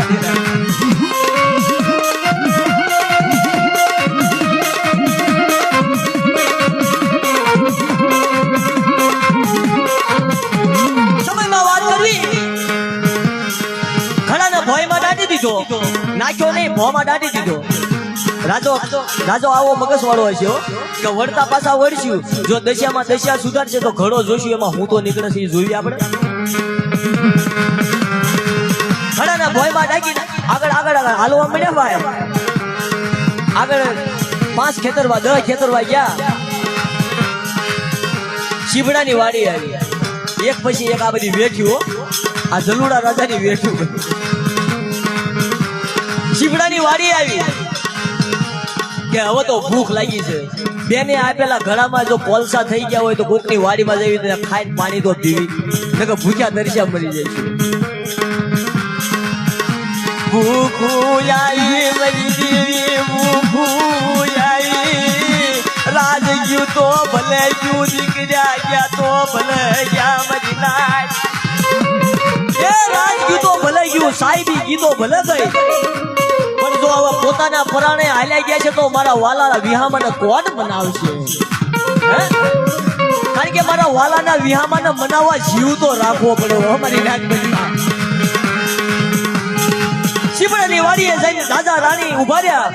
નાખ્યો નહીં, ભોમાં દાટી દીધો. રાજો આવો મગજ વાળો હશે કે વળતા પાછા વળશું, જો દશામાં દશા સુધારશે તો ઘડો જોશું, એમાં હું તો નીકળે છે એ જોઈએ આપણે. ઘડાના ભોયમાં ડાકી આગળ હાલવા મળ્યા ભાઈ. આગળ 5 ખેતરવા 10 ખેતરવા ગયા. શીબડાની વાડી આવી, એક પછી એક આ બધી વેઠ્યું. આ જલુડા રાજાની વેઠ્યું. શીબડાની વાડી આવી કે હવે તો ભૂખ લાગી છે. બેને આપેલા ઘડામાં જો કોલસા થઈ ગયા હોય તો કોકની વાડીમાં જઈ ખાઈને પાણી તો પીવી, નકર ભૂખ્યા તરસ્યા મરી જાય છે. ભૂખું આવી મરી દેવી, ભૂખું આવી. રાજ ગયું તો ભલે ગયું, દીકર્યા ગયા તો ભલે ગયા મરી નાય. એ રાજ ગયું તો ભલે ગયું, સાહેબી ગયું તો ભલે ગઈ. પણ જો હવે પોતાના પરાણે હાલ્યા ગયા છે તો મારા વાલાના વિહામાને કોણ મનાવશે? કારણ કે મારા વાલાના વિહામાને મનાવવા જીવ તો રાખવો પડે. અમારી નાગબંધીમાં શીબડાની વાડીએ જઈને રાજા રાણી ઉભા રહ્યા.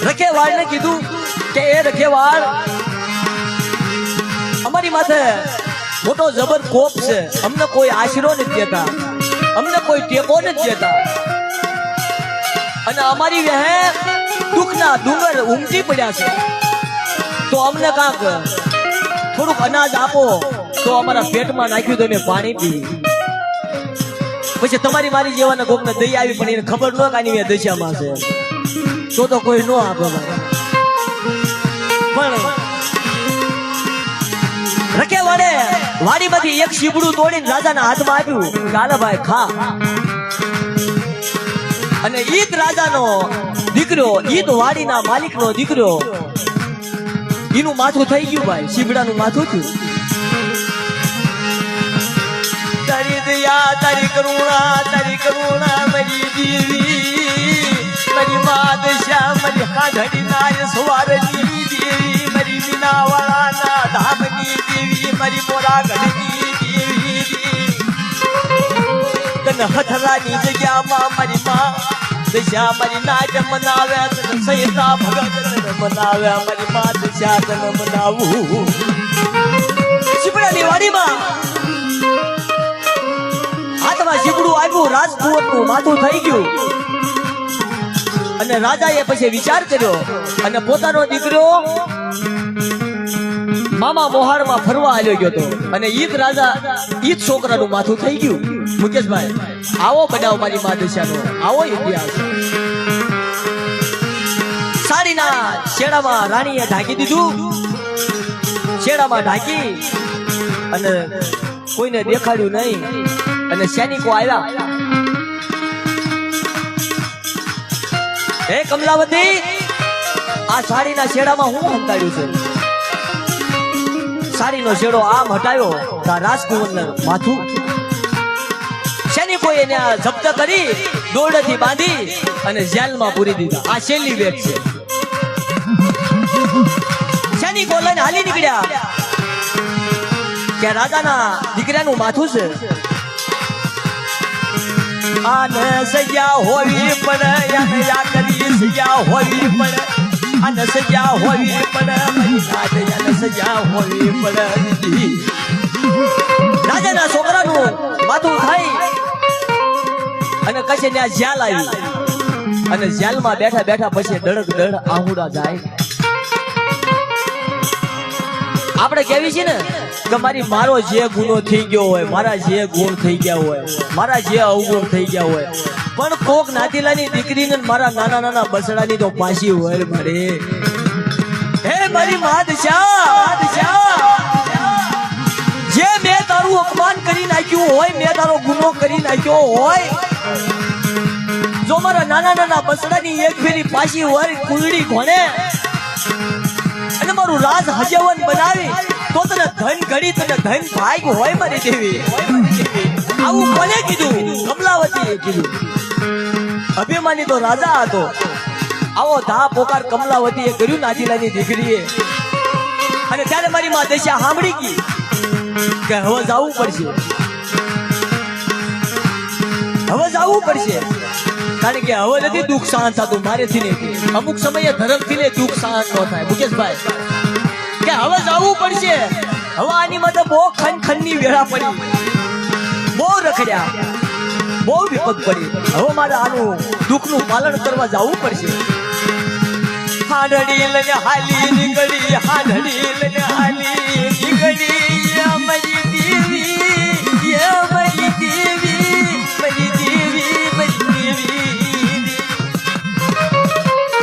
રખેવાળને કીધું કે એ રખેવાળ, અમારી માથે મોટો જબર કોપ છે, અમને કોઈ આશરો નથી દેતા, અમને કોઈ ટેકો નથી દેતા, અને અમારી વેહે દુઃખના ડુંગર ઉમટી પડ્યા છે. તો અમને કાંક થોડુંક અનાજ આપો તો અમારા પેટમાં નાખ્યું તો અમે પાણી પી. પછી તમારી મારી જેવાને કોકને દઈ આવી, પણ એને ખબર ન કાની દશામાં છે તો કોઈ ન આપે. પણ રખેવાળે વાડીમાંથી એક શીબડું તોડીને રાજાના હાથમાં આપ્યું. ચાલે ભાઈ ખા. અને ઈદ રાજાનો દીકરો, ઈદ વાડીના માલિકનો દીકરો, એનું માથું થઈ ગયું ભાઈ, શીબડાનું માથું થયું. તારી દયા, તારી કરુણા મારી દેવી, મારી મા દશા, મારી હાથડી નાય સવારની દેવી, મારી મીનાવાળાના ધામની દેવી, મારી મોરા ગઢની દેવી. તને હથરાની જગ્યામાં મારી મા દશા મારી નાચ મનાવે, તને સહિતા ભગત તને મનાવે, મારી મા દશા તને મનાવું. શીબડાની વાડીમાં હાથમાં શીબડું આવ્યું, રાજકુંવરનું માથું થઈ ગયું. અને રાજાએ પછી વિચાર કર્યો અને પોતાનો દીકરો મામા મોહારમાં ફરવા આવ્યો ગયો હતો, અને ઈદ રાજા ઈદ છોકરાનું માથું થઈ ગયું. મુકેશભાઈ, આવો બનાવ મારી મા દશાનો, આવો ઇતિહાસ. સાડીના શેડામાં રાણીએ ઢાંકી દીધું. શેડામાં ઢાંકી અને કોઈને દેખાડ્યું નહીં. અને સૈનિકો આવ્યા. હે કમલાવતી, આ સાડીના શેડામાં હું હંતાડ્યું છે? સાડીનો શેડો આમ હટાયો તો રાજકુંવરનું માથું. સૈનિકોએ એને જપ્ત કરી દોરડેથી બાંધી અને જેલમાં પૂરી દીધા. આ છેલ્લી વેટ છે. સૈનિકો લઈને હાલી નીકળ્યા કે રાજાના દીકરાનું માથું છે. આને સજા હોવી પડે, આને યા કરી સજા હોવી પડે, આને સજા હોવી પડે, આને સજા હોવી પડે. રાજાના છોકરાનું માથું ખાઈ અને કશે ત્યાં જેલ આવી. અને જેલમાં બેઠા બેઠા પછી દડ આહુડા જાય. આપણે કેવી છે ને કે મારો જે ગુનો થઈ ગયો હોય, મારા જે ગુણ થઈ ગયા હોય, મારા જે અવગુણ થઈ ગયા હોય, પણ કોક નાતીલાની દીકરીને મારા નાના નાના બસડાની તો પાછી હોય મળે. હે મારી મા દશા, જે મેં મારું અપમાન કરી નાખ્યું હોય, મેં તારો ગુનો કરી નાખ્યો હોય, જો મારા નાના નાના બસડાની એક ફેરી પાછી હોય કુંડળી ઘોણે અને મારું રાજ હજવન બનાવી તો તને ધન ઘડી તને ધન ભાગ હોય મારી દેવી. આવું કોને કીધું? કમલાવતીએ કીધું. અભિમાની તો રાજા હતો. આવો ધા પોકાર કમલાવતીએ કર્યું નાજીલાની દીકરીએ. અને ત્યારે મારી માં દશા સાંભળી ગઈ કે હવે જવું પડશે, હવે જવું પડશે, કારણ કે હવે નથી દુઃખ સહન થતું મારેથી નહીં. અમુક સમયે ધર્મથી ને દુઃખ સહન ન થાય મુકેશભાઈ, કે હવે જવું પડશે. હવે આની માટે બહુ ખનખનની વેળા પડી, બહુ રખડ્યા, બહુ વિપત પડી. હવે મારે આનું દુઃખનું પાલન કરવા જવું પડશે. હાંડડી લઈને હાલી નીકળી, હાંડડી લઈને હાલી નીકળી, અમારી દેવી, અમારી દેવી, મારી દેવી, મારી દેવી.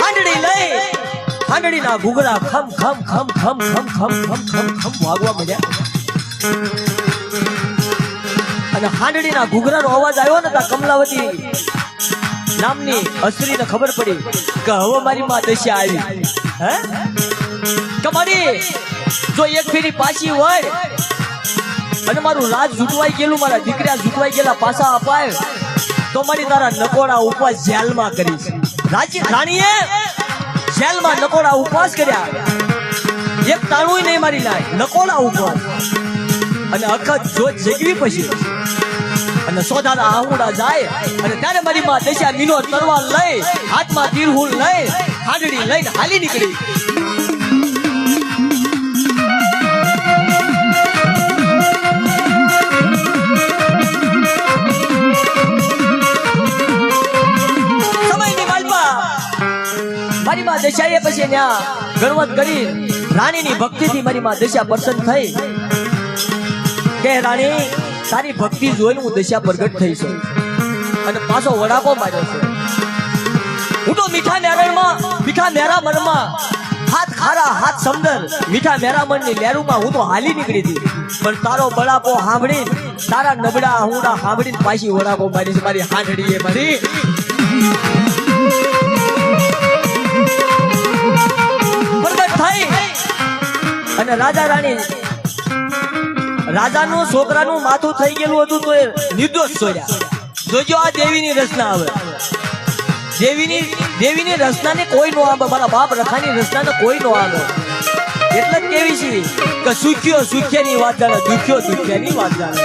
હાંડડી લઈ હાંડડીના ઘૂઘરા ખમ ખમ ખમ ખમ ખમ ખમ ખમ ખમ ખમ વાગવા મળ્યા. અને હાંડડીના ઘૂઘરાનો અવાજ આવ્યો ને ત્યાં કમલાવતી નામની અસરીને ખબર પડી કે હવે મારી માં દશા આવી. હે તમારી જો એક ફેરી પાછી હોય અને મારું રાજ જૂટવાઈ ગયેલું, મારા દીકરા જૂટવાઈ ગયેલા પાછા અપાય તો મારી તારા નકોડા ઉપવાસ જેલમાં કરીશ. રાણીએ જેલમાં નકોડા ઉપવાસ કર્યા, એક તાણું નહીં મારી લાય, નકોડા ઉપવાસ. અને અખત જોત જગવી પછી અને સોધાના આહુડા જાય અને ત્યારે મારી માં દશા મીનો તરવાર લઈ, હાથમાં તીરહુલ લઈ, હાંડડી લઈને હાલી નીકળી. સમયની માલપા મારી માં દશાએ પછી ત્યાં ગણવત કરી રાણીની ભક્તિથી મારી માં દશા પ્રસન્ન થઈ કે રાણી તારી ભક્તિ જોઈને હું દશા પ્રગટ થઈ છું અને પાછો વડાપો માર્યો છે. હું તો મીઠા મેરા મનમાં હાથ ખારા હાથ સમદર મીઠા મેરા મનની લેરુમાં હું તો હાલી નીકળી હતી, પણ તારો બળાપો સાંભળીને, તારા નબળા આહુડા સાંભળીને પાછી વડાપો મારી છે મારી હાંડડીએ મારી. પ્રગટ થઈ અને રાજા રાણી રાજાનું છોકરાનું માથું થઈ ગયેલું હતું તો એ નિર્દોષ છોડ્યા. જોજો આ દેવીની રચના આવે, દેવીની રચનાને કોઈ નો આવે, મારા બાપ રખાની રચનાને કોઈ નો આવે. એટલે જ કેવી છે કે સુખ્યો સુખ્યાની વાત જાણે, દુખ્યો દુખ્યાની વાત જાણે.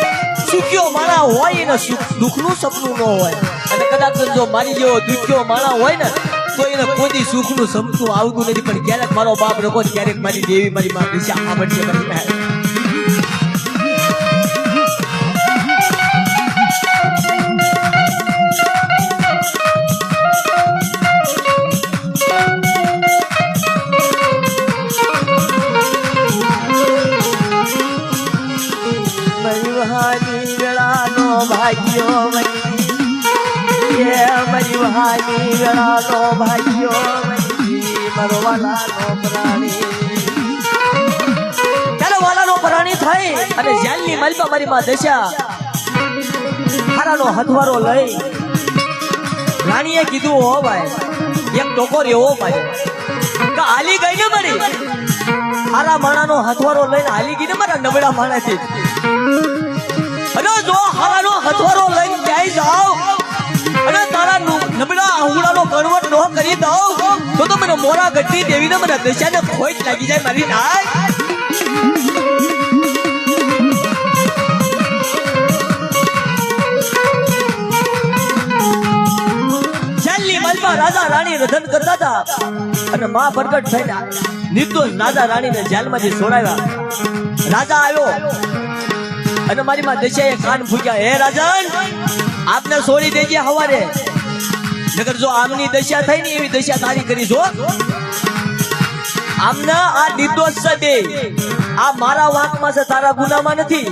સુખ્યો માણા હોય ને દુઃખનું સપનું ન હોય, અને કદાચ જો મારી જેવો દુખ્યો માણા હોય ને તો એને કોઈ સુખનું સપનું આવતું નથી. પણ ક્યારેક મારો બાપ રખો, ક્યારેક મારી દેવી મારી માં દિશા આવડશે મારી. ભાગ્યો મારી વહાની વેળાનો ભાગ્યો મારો વાલાનો પ્રાણી. ત્યારે વાલાનો પ્રાણી થઈ અને જેલની માલપા મારી માં દશા હારાનો હથવારો લઈ રાણીએ કીધું હો ભાઈ એક ટોકો રેવો ભાઈ કે હાલી ગઈ ને મારી હારા માણાનો હથવારો લઈને હાલી ગઈ ને મારા નબળા માણાથી. અને જો હારાનો હથવારો લઈને જાય જાવ અને તારા નબળા આહુડાનો કણવટ ન કરી દઉં તો મને મોરા ગઢી દેવીને મને દશાને ખોટ લાગી જાય મારી નાય. જેલની માલપા રાજા રાણી રધન કરતા હતા અને માં પ્રગટ થઈને નિર્દોષ રાજા રાણીને જેલમાંથી છોડાવ્યા. રાજા આવ્યો અને મારી માં દશાએ કાન ફૂક્યા, હે રાજન આપને છોડી દેજે હવારે, નકર જો આમની દશા થઈ ને એવી દશા તારી કરીશ હો. આમને આ નિર્દોષ છે બે, આ મારા વાંકમાં છે, તારા ગુનામાં નથી.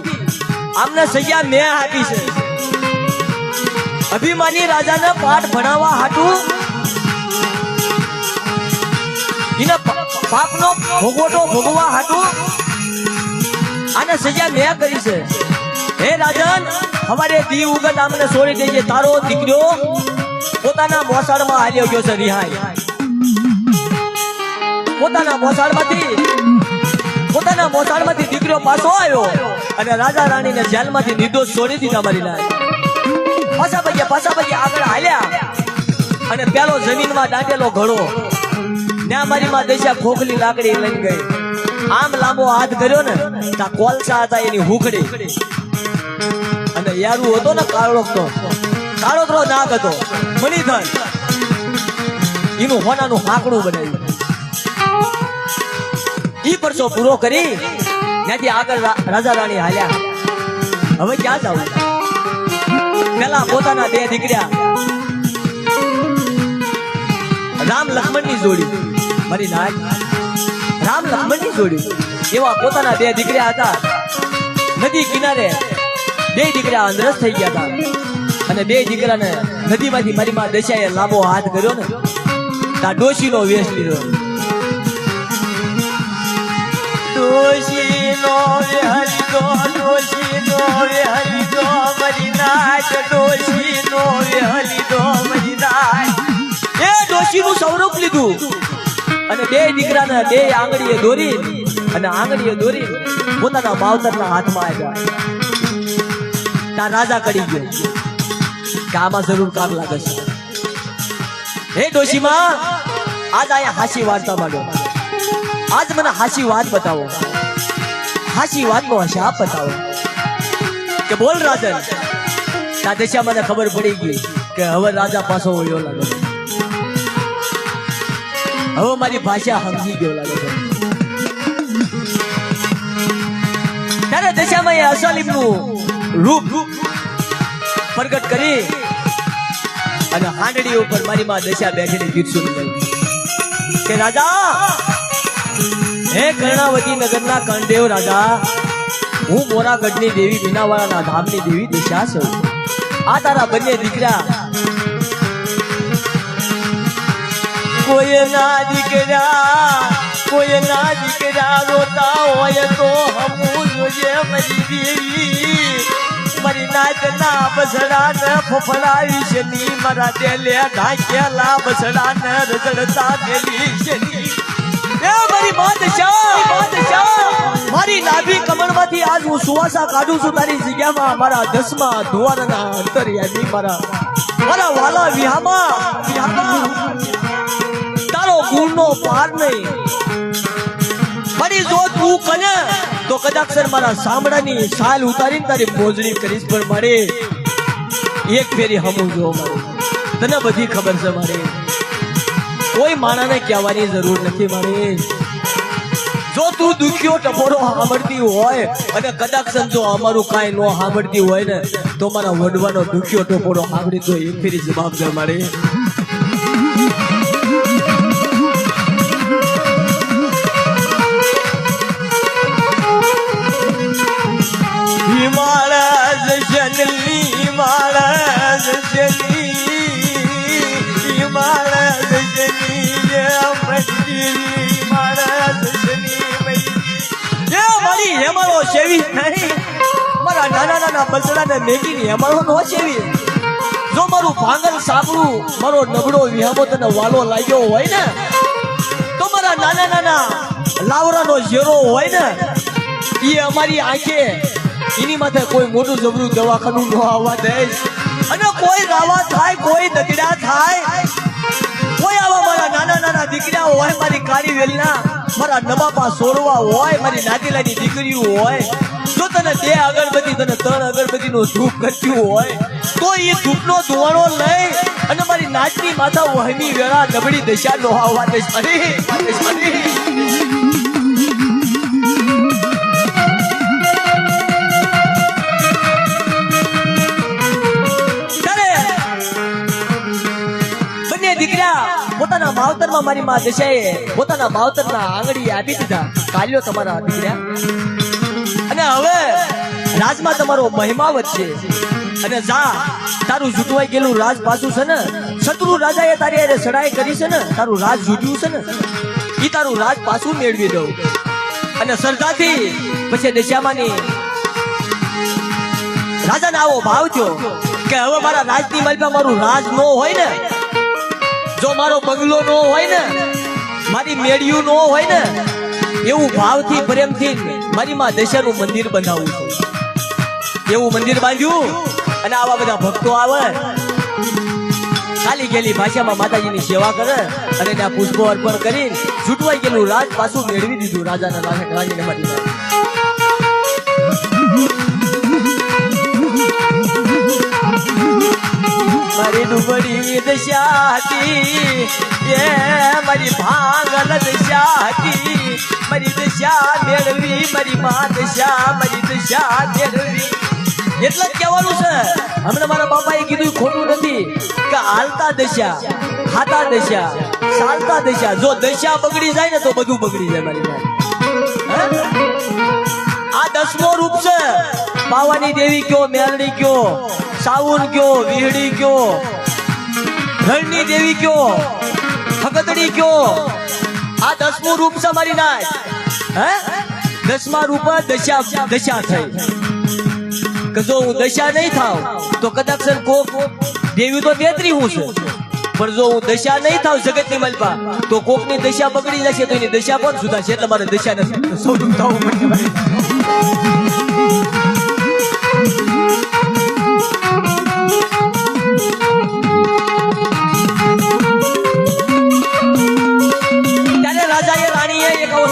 આમને સજા મેં આપી છે. અભિમાની રાજાને પાઠ ભણાવવા હાટું એના પાપનો ભોગવટો ભોગવવા હાટું આને સજા મેં કરી છે. હે રાજન હવારે દી ઉગત આમને છોડી દેજે તારો દીકરો પોતાના મોસાળમાં હાલ્યો ગયો છે રિહાઈ પોતાના મોસાળમાંથી દીકરો પાછો આવ્યો અને રાજા રાણીને જેલમાંથી નિર્દોષ છોડી દીધા મારી લાય પાછા પગે આગળ હાલ્યા અને પેલો જમીનમાં દાંટેલો ઘડો ત્યાં મારી માં દશા ખોખલી લાકડી લઈને ગઈ આમ લાંબો હાથ કર્યો ને તા કોલસા હતા એની હુકડી અને યારું હતો ને કાળોતરો નાગ હતો મણિધર એનું હોનાનું હાંકડું બનાવ્યું ઈ પરસો પૂરો કરી ત્યાંથી આગળ રાજા રાણી હાલ્યા હવે ક્યાં જવું પેલા પોતાના બે દીકરા રામ લક્ષ્મણની જોડી મારી નાય રામ લક્ષ્મણની જોડી એવા પોતાના બે દીકરા હતા નદી કિનારે બે દીકરા અંદરસ થઈ ગયા હતા અને બે દીકરાને નદીમાંથી મારી માં દશાએ લાંબો હાથ કર્યો ને તા ડોશીનો વેશ લીધો ડોશીનો વેહલીધો મારી નાચ ડોશીનો વેહલીધો મારી નાચ એ ડોશીનું સ્વરૂપ લીધું અને બે દીકરાને બે આંગળીએ દોરી પોતાના માવતરના હાથમાં આવ્યા તા રાજા કડી ગયો કે આમાં જરૂર કામ લાગે છે હે ડોશીમાં આજ આયા હાસી વાર્તા માંડો આજ મને હાસી વાત બતાવો હાસી વાતનો શાપ બતાવો કે બોલ રાજન તા દશા મને ખબર પડી ગઈ કે હવે રાજા પાછો વળ્યો લાગે હવે મારી ભાષા સમજી ગયો લાગે છે ત્યારે દશામાં એ અસલીમનું રૂપ પ્રગટ કરી અને હાંડડી ઉપર મારી માં દશા બેઠેલી ગીત સુની કે રાજા હે કર્ણાવતી નગરના કંદેવ રાજા હું મોરાગઢની દેવી મીનાવાળાના ધામની દેવી દશા છું આ તારા બંને દીકરા કોઈના દીકરા રોતા હોય તો હમું જોઈએ મારી દેવી મારી નાચના બસડા ને ફફડાવી છે ની મારા દેલે ઢાંકેલા બસડા ને રજડતા દેલી છે ની એ મારી મારી નાભી કમળમાંથી આજ હું સુવાસા કાઢું છું તારી જગ્યામાં મારા દસમા દ્વારના અંતર્યામી મારા વાલા વિહામાં તારો ગુણનો પાર નહીં મારી જો તું કને તો કદાચ મારા સાંભળાની સાલ ઉતારીને તારી મોજડી કરીશ પણ મારે એક ફેરી હમું જો મારે તને બધી ખબર છે મારે કોઈ માણાને કહેવાની જરૂર નથી મારે જો તું દુખ્યો ટપોરો સાંભળતી હોય અને કદાચ જો અમારું કાંઈ ન સાંભળતી હોય ને તો મારા વડવાનો દુખ્યો ટપોરો સાંભળી તો એક ફેરી જવાબ દે મારે મારા નાના બસડાને મેગીની હેમાળો નો સેવી જો મારું ભાંગલ સાંભળું મારો નબળો વિહામો તને વાલો લાગ્યો હોય ને તો મારા નાના લાવરાનો ઝેરો હોય ને એ અમારી આંખે એની માથે કોઈ મોટું જબરું દવાખાનું ન આવવા દે અને કોઈ રાવા થાય કોઈ દગડા થાય કોઈ આવા મારા નાના દીકરા હોય મારી કાળી વેલના મારા નબાપા સોરવા હોય મારી નાતીલાની દીકરીઓ હોય જો તને બે અગરબત્તી તને 3 અગરબત્તીનો ધૂપ કર્યું હોય તો એ ધૂપનો ધુવાણો લઈ અને મારી નાચની માથા વહમી વેળા નબળી દશા નો આવવા દે બંને દીકરા પોતાના માવતરમાં મારી માં દશાએ પોતાના માવતરના આંગળી આપી દીધા કાલ્યો તમારા દીકરા અને હવે રાજમાં તમારો મહિમા વધશે અને જા તારું જૂટવાઈ ગયેલું રાજ પાછું છે ને શત્રુ રાજાએ તારી હારે સડાઈ કરી છે ને તારું રાજ જૂટ્યું છે ને ઈ તારું રાજ પાછું મેળવી દઉં અને સરદાથી પછી દશામાની રાજાને આવો ભાવ થયો કે હવે મારા રાજની માલપા મારું રાજ નો હોય ને, જો મારો બંગલો નો હોય ને, મારી મેળિયું નો હોય ને, એવું ભાવથી પ્રેમથી મારી માં દશાનું મંદિર બનાવવું છે. એવું મંદિર બાંધ્યું અને આવા બધા ભક્તો આવે, ખાલી ગયેલી ભાષામાં માતાજીની સેવા કરે અને ત્યાં પુષ્પો અર્પણ કરી છૂટવાઈ ગયેલું રાજ પાછું મેળવી દીધું રાજાના રાણીને માટે. મારી ડુબડી દશા હતી એ મારી ભાંગલ દશા હતી, મારી દશા મેળવી, મારી માં દશા, મારી દશા મેળવી. એટલે જ કહેવાનું છે. હમણાં મારા બાપાએ કીધું ખોટું નથી કે હાલતા દશા, ખાતા દશા, ચાલતા દશા. જો દશા બગડી જાય ને તો બધું બગડી જાય મારી વાત. આ 10મો રૂપ છે. પાવાની દેવી કયો, મેલડી કયો, સાવુન કયો, વીહડી કયો, રણની દેવી કયો, ફગતડી કયો, આ 10મું રૂપ છે મારી નાય. 10મા રૂપ દશા થઈ કે જો હું દશા નહીં થાવ તો કદાચ કોક દેવી તો બેતરી હું છે, પણ જો હું દશા નહીં થાવ જગતની માલપા તો કોકની દશા બગડી જશે તો એની દશા પણ સુધારશે. એટલે મારે દશા નથી સૌનું થવું પડે.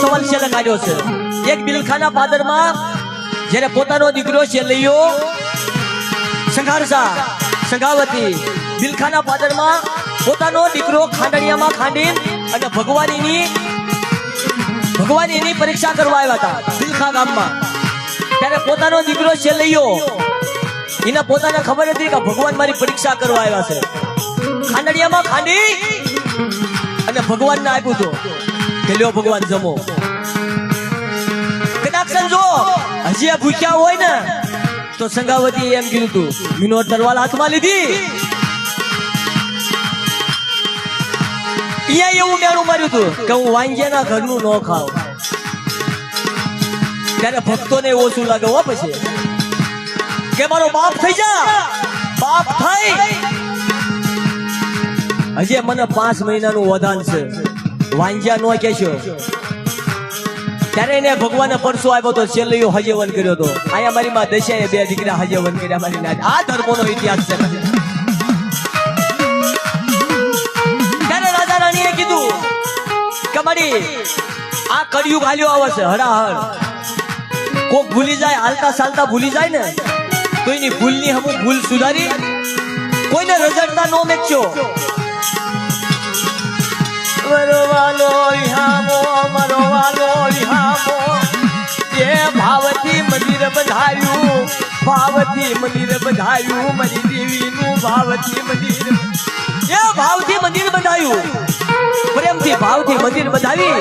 સવાલ છે લગાડ્યો છે. એક બિલખાના પાદરમાં જ્યારે પોતાનો દીકરો છે લઈયો સંઘારસા સંઘાવતી બિલખાના પાદરમાં પોતાનો દીકરો ખાંડણિયામાં ખાંડી અને ભગવાનની પરીક્ષા કરવા આવ્યા હતા બિલખા ગામમાં. ત્યારે પોતાનો દીકરો છે લઈયો એને પોતાને ખબર હતી કે ભગવાન મારી પરીક્ષા કરવા આવ્યા છે. ખાંડણિયામાં ખાંડી અને ભગવાનને આપ્યું હતું કે લ્યો ભગવાન જમો. કદાચ જો હજી આ ભૂખ્યા હોય ને તો સંગાવતી એમ કીધું તું મીનો તરવાલ હાથમાં લીધી. એવું મેળું માર્યું હતું કે હું વાંગ્યાના ઘરનું ન ખાવ. ત્યારે ભક્તોને ઓછું લાગે હો પછી કે મારો બાપ થઈ જા, બાપ થઈ. હજી મને 5 મહિનાનું વધાન છે, વાંજ્યા નો કેશો. ત્યારે એને ભગવાને પરસો આવ્યો તો છેલ્લો હજેવન કર્યો હતો. અહીંયા મારી માં દશાએ 2 દીકરા હજેવન કર્યા મારી નાથ. આ ધર્મોનો ઇતિહાસ છે. ત્યારે રાજા રાણીએ કીધું કે મારી આ કળિયુગ હાલ્યો આવે છે હરાહર. કોક ભૂલી જાય, હાલતા ચાલતા ભૂલી જાય ને તો એની ભૂલની હમું ભૂલ સુધારી કોઈને રજડતા નો મેકશો. મરવાલો રિહામો, મરવાલો રિહામો, એ ભાવથી મંદિર બંધાયું, ભાવથી મંદિર બંધાયું, મારી દેવીનું ભાવથી મંદિર, એ ભાવથી મંદિર બંધાયું. પ્રેમથી ભાવથી મંદિર બંધાવી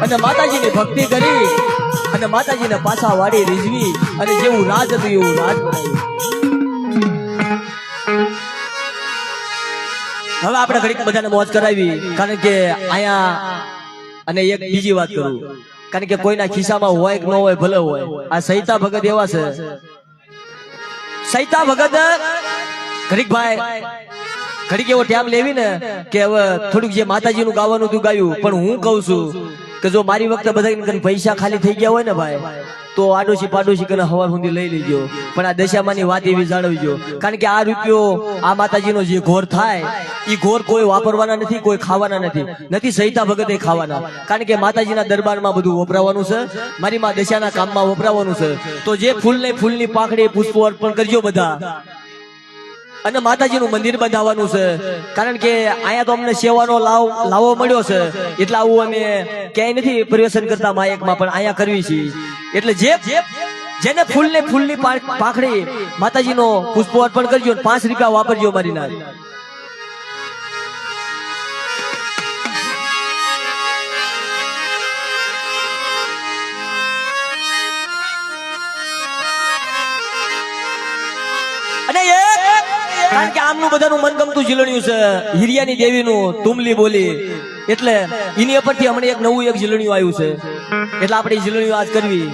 અને માતાજીની ભક્તિ કરી અને માતાજીને પાછા વાડી રીઝવી અને જેવું રાજ હતું એવું રાજ બનાવ્યું. હવે આપણે ઘડીક બધાને મોજ કરાવી, કારણ કે અહીંયા અને એક બીજી વાત કરું, કારણ કે કોઈના ખિસ્સામાં હોય કે ન હોય ભલે હોય. આ સહિતા ભગત એવા છે. સહિતા ભગત ઘડીક ભાઈ ઘડીક એવો ટાઈમ લેવી ને કે હવે થોડુંક જે માતાજીનું ગાવાનું તું ગાયું, પણ હું કઉ છું કે જો મારી વખતે બધા પૈસા ખાલી થઈ ગયા હોય ને ભાઈ તો આડોશી પાડોશી કરીને હવાર સુધી લઈ લેજો, પણ આ દશામાની વાત એવી જાળવજો. કારણ કે આ રૂપિયો આ માતાજીનો જે ઘોર થાય એ ઘોર કોઈ વાપરવાના નથી, કોઈ ખાવાના નથી સહિતા ભગતે ખાવાના. કારણ કે માતાજીના દરબારમાં બધું વપરાવાનું છે, મારી માં દશાના કામમાં વપરાવાનું છે. તો જે ફૂલની પાંખડી પુષ્પો અર્પણ કરજો બધા અને માતાજીનું મંદિર બંધાવવાનું છે. કારણ કે અહીંયા તો અમને સેવાનો લાવો મળ્યો છે એટલે આવું અમે ક્યાંય નથી પરિવેશન કરતા માયકમાં, પણ અહીંયા કરવી છે. એટલે જેને ફૂલની પાંખડી માતાજીનો પુષ્પો અર્પણ કરજો, 5 રૂપિયા વાપરજો મારી નાથ. અને કારણ કે આમનું બધાનું મનગમતું ઝીલણિયું છે હિરિયાની દેવીનું તુમલી બોલી, એટલે એની ઉપરથી હમણાં એક નવું ઝીલણિયું આવ્યું છે એટલે આપણે ઝીલણિયું આજ કરવી.